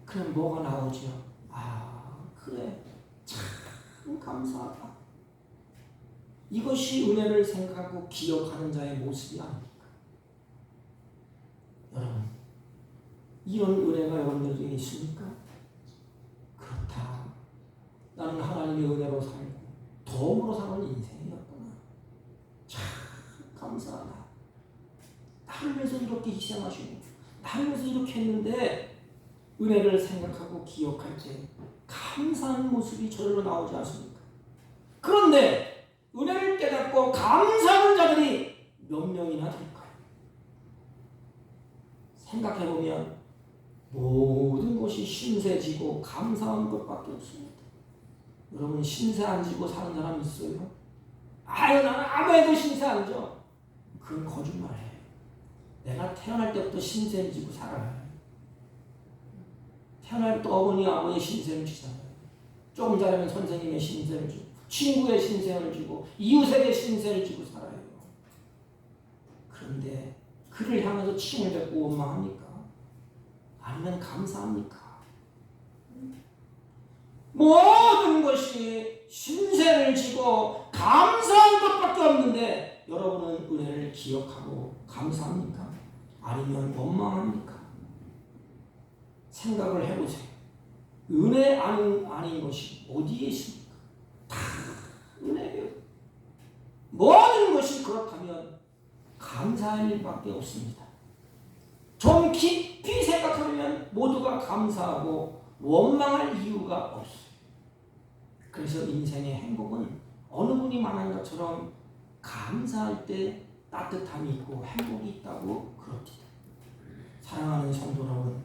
그럼 뭐가 나오죠? 그래, 참 감사하다. 이것이 은혜를 생각하고 기억하는 자의 모습이 아닙니까? 여러분, 이런 은혜가 여러분들에게 있습니까? 그렇다. 나는 하나님의 은혜로 살고 덤으로 사는 인생이었구나. 참 감사하다. 나를 위해서 이렇게 희생하시고 나를 위해서 이렇게 했는데 은혜를 생각하고 기억할 때 감사한 모습이 저절로 나오지 않습니까? 그런데 은혜를 깨닫고 감사하는 자들이 몇 명이나 될까요? 생각해보면 모든 것이 신세지고 감사한 것밖에 없습니다. 여러분 신세 안 지고 사는 사람 있어요? 나는 아무에도 신세 안 져. 그건 거짓말이에요. 내가 태어날 때부터 신세를 지고 살아요. 태어날 때부터 어머니 아버지 신세를 지잖아요. 조금 전에는 선생님의 신세를 주고 친구의 신세를 주고 이웃에게 신세를 주고 살아요. 그런데 그를 향해서 침을 뱉고 원망합니까? 아니면 감사합니까? 모든 것이 신세를 지고 감사할 것밖에 없는데 여러분은 은혜를 기억하고 감사합니까? 아니면 원망합니까? 생각을 해보세요. 은혜 아닌 것이 어디에 있습니까? 다 은혜예요. 모든 것이 그렇다면 감사할 일밖에 없습니다. 좀 깊이 생각하면 모두가 감사하고 원망할 이유가 없어요. 그래서 인생의 행복은 어느 분이 말한 것처럼 감사할 때 따뜻함이 있고 행복이 있다고 그럽니다. 사랑하는 성도 여러분,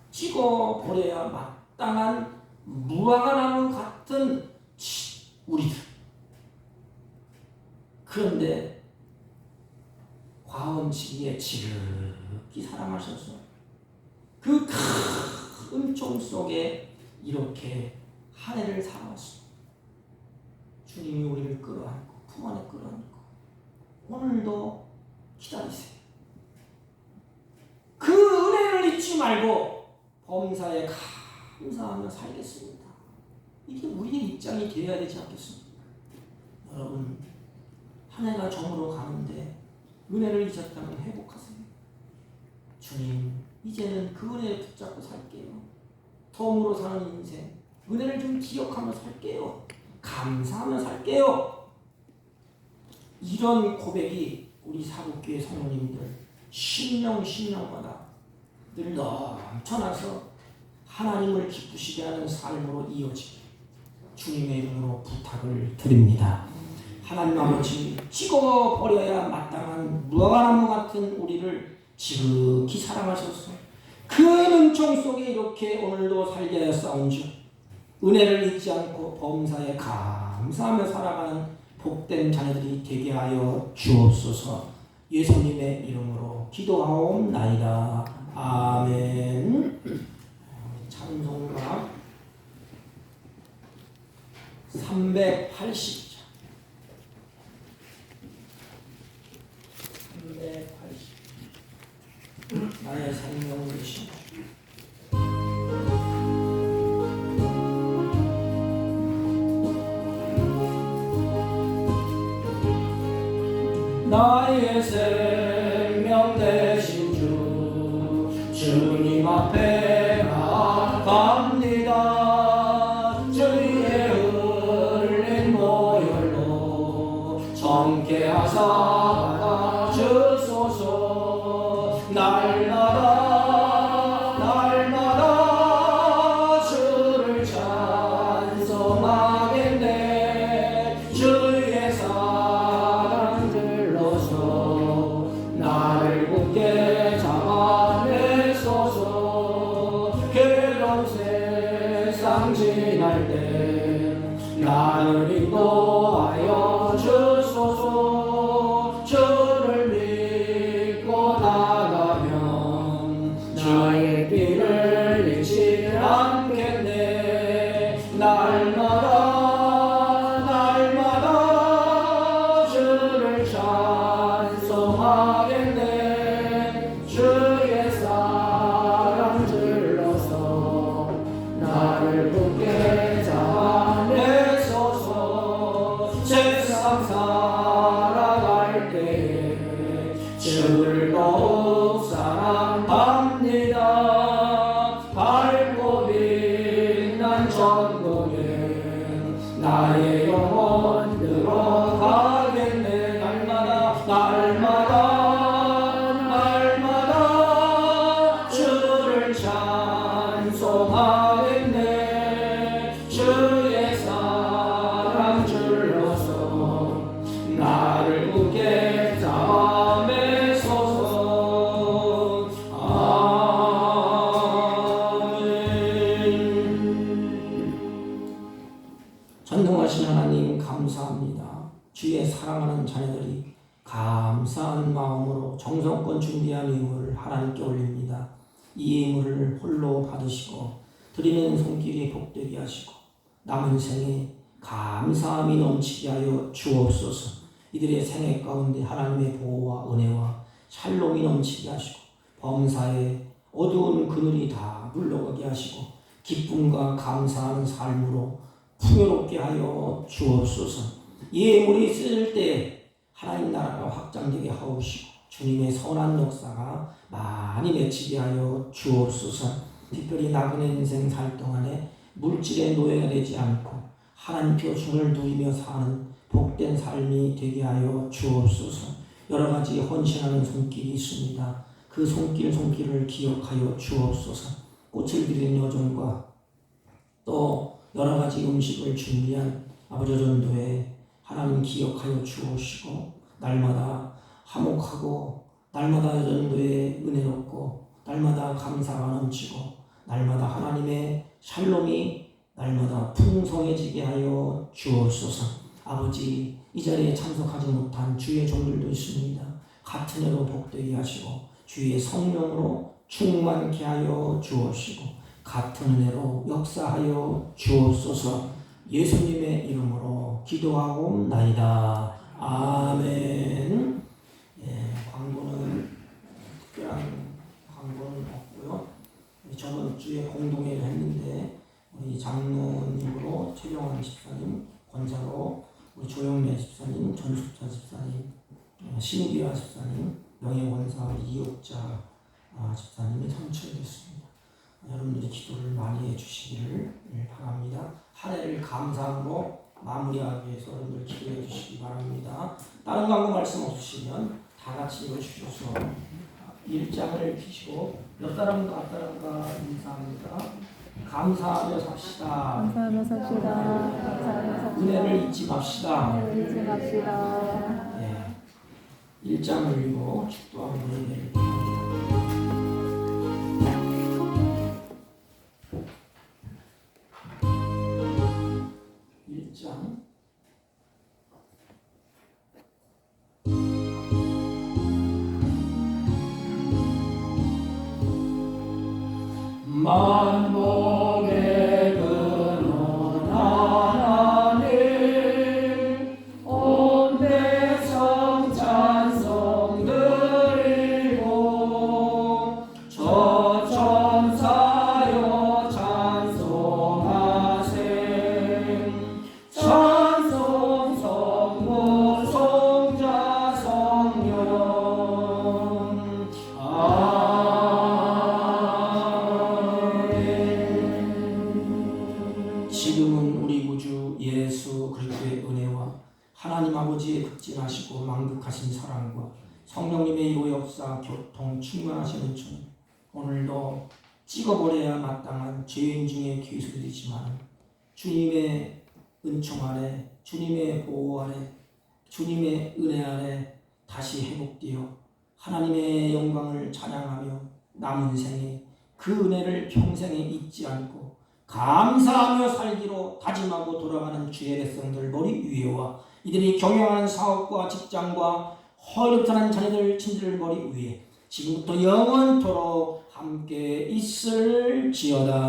찍어버려야 마땅한 무화과나무 같은 우리들. 그런데 과언치기에 지극히 사랑하셔서 그 큰 종 속에 이렇게 한 해를 살아왔습니다. 주님이 우리를 끌어안고 품 안에 끌어안고 오늘도 기다리세요. 그 은혜를 잊지 말고 범사에 감사하며 살겠습니다. 이게 우리의 입장이 되어야 되지 않겠습니까? 여러분, 한 해가 저물어 가는데 은혜를 잊었다면 회복하세요. 주님, 이제는 그 은혜를 붙잡고 살게요. 덤으로 사는 인생, 은혜를 좀 기억하며 살게요. 감사하며 살게요. 이런 고백이 우리 사복교회 성도님들 신령마다 늘 넘쳐나서 하나님을 기쁘시게 하는 삶으로 이어지길 주님의 이름으로 부탁을 드립니다. 하나님 아버지, 찍어버려야 마땅한 무화과나무 같은 우리를 지극히 사랑하셔서 그 능총 속에 이렇게 오늘도 살게 하였사온즉 은혜를 잊지 않고 범사에 감사하며 살아가는 복된 자녀들이 되게 하여 주옵소서. 예수님의 이름으로 기도하옵나이다. 아멘. 찬송가 380장 380 나의 생명 되신 나의 생명 되신 주 주님 앞에 나아갑니다. 주의 흘린 보혈로 정케 하사 주소서. 날마다 주를 찬송하겠네. 주의 사랑 들러서 나를 굳게 잡아내소서. 괴로운 세상 지날 때 나를 인도하여 주소서. 주를 믿고 나가면 나의 길을 잃지 않겠네. 날마다 주를 찬송하겠네. 주의 사랑 들러서 나를 굳게 잡아내소서. 세상 살아갈 때에 주를 더욱 사랑합니다. 밝고 빛난 천국에 나의 영혼 들어가겠네. 날마다 주를 찬송하겠네. 주의 사랑 줄러서 나를 굳게 잡아내소서. 아멘. 전능하신 하나님 감사합니다. 주의 사랑하는 자녀들이 감사한 마음으로 정성껏 준비한 예물을 하나님께 올립니다. 이 예물을 홀로 받으시고 드리는 손길이 복되게 하시고 남은 생에 감사함이 넘치게 하여 주옵소서. 이들의 생애 가운데 하나님의 보호와 은혜와 샬롬이 넘치게 하시고 범사에 어두운 그늘이 다 물러가게 하시고 기쁨과 감사하는 삶으로 풍요롭게 하여 주옵소서. 예물이 쓸 때 하나님 나라가 확장되게 하옵시고 주님의 선한 역사가 많이 맺히게 하여 주옵소서. 특별히 나그네 인생 살 동안에 물질의 노예가 되지 않고 하나님 표준을 누리며 사는 복된 삶이 되게 하여 주옵소서. 여러 가지 헌신하는 손길이 있습니다. 그 손길을 기억하여 주옵소서. 꽃을 드리는 여정과 또 여러 가지 음식을 준비한 아버지 전도에 하나님 기억하여 주옵시고 날마다 화목하고 날마다 전도에 은혜롭고 날마다 감사가 넘치고 날마다 하나님의 샬롬이 날마다 풍성해지게 하여 주옵소서. 아버지, 이 자리에 참석하지 못한 주의 종들도 있습니다. 같은 해로 복되게 하시고 주의 성령으로 충만케 하여 주옵시고 같은 은혜로 역사하여 주옵소서. 예수님의 이름으로 기도하옵나이다. 아멘. 광고는 특별한 광고는 없고요. 저번 주에 공동회를 했는데 우리 장로님으로 최경환 집사님, 권사로 우리 조영래 집사님, 전숙자 집사님, 신기화 집사님, 명예권사 이옥자 집사님이 참여했습니다. 여러분들이 기도를 많이 해주시기를 바랍니다. 한 해를 감사함으로 마무리하기 위해서 여러분들 기도해 주시기 바랍니다. 다른 광고 말씀 없으시면 다 같이 읽어주셔서 1장을 피시고 옆 사람과 앞 사람과 인사합니다. 감사하며 삽시다. 감사하며 삽시다. 감사하며 삽시다. 은혜를 잊지 맙시다. 은혜를 잊지 맙시다. 1장을 읽고 축도하고 은혜를 1장 만복의 근원 하나님 온 백성 찬송 드리고 저 천사여 찬송하세 찬송 성모 성자 성령 지금은 우리 구주 예수 그리스도의 은혜와 하나님 아버지의 극진하시고 만극하신 사랑과 성령님의 이로 역사 교통 충만하신 은총 오늘도 찍어버려야 마땅한 죄인 중에 괴수이지만 주님의 은총 아래 주님의 보호 아래 주님의 은혜 아래 다시 회복되어 하나님의 영광을 찬양하며 남은 생에 그 은혜를 평생에 잊지 않고 감사하며 살기로 다짐하고 돌아가는 주의 백성들 머리 위에와 이들이 경영하는 사업과 직장과 헐릇한 자녀들 친지들 머리 위에 지금부터 영원토록 함께 있을지어다.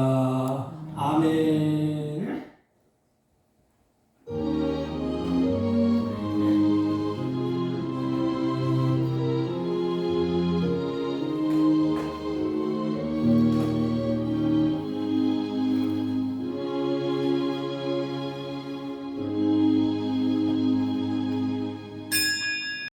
아멘.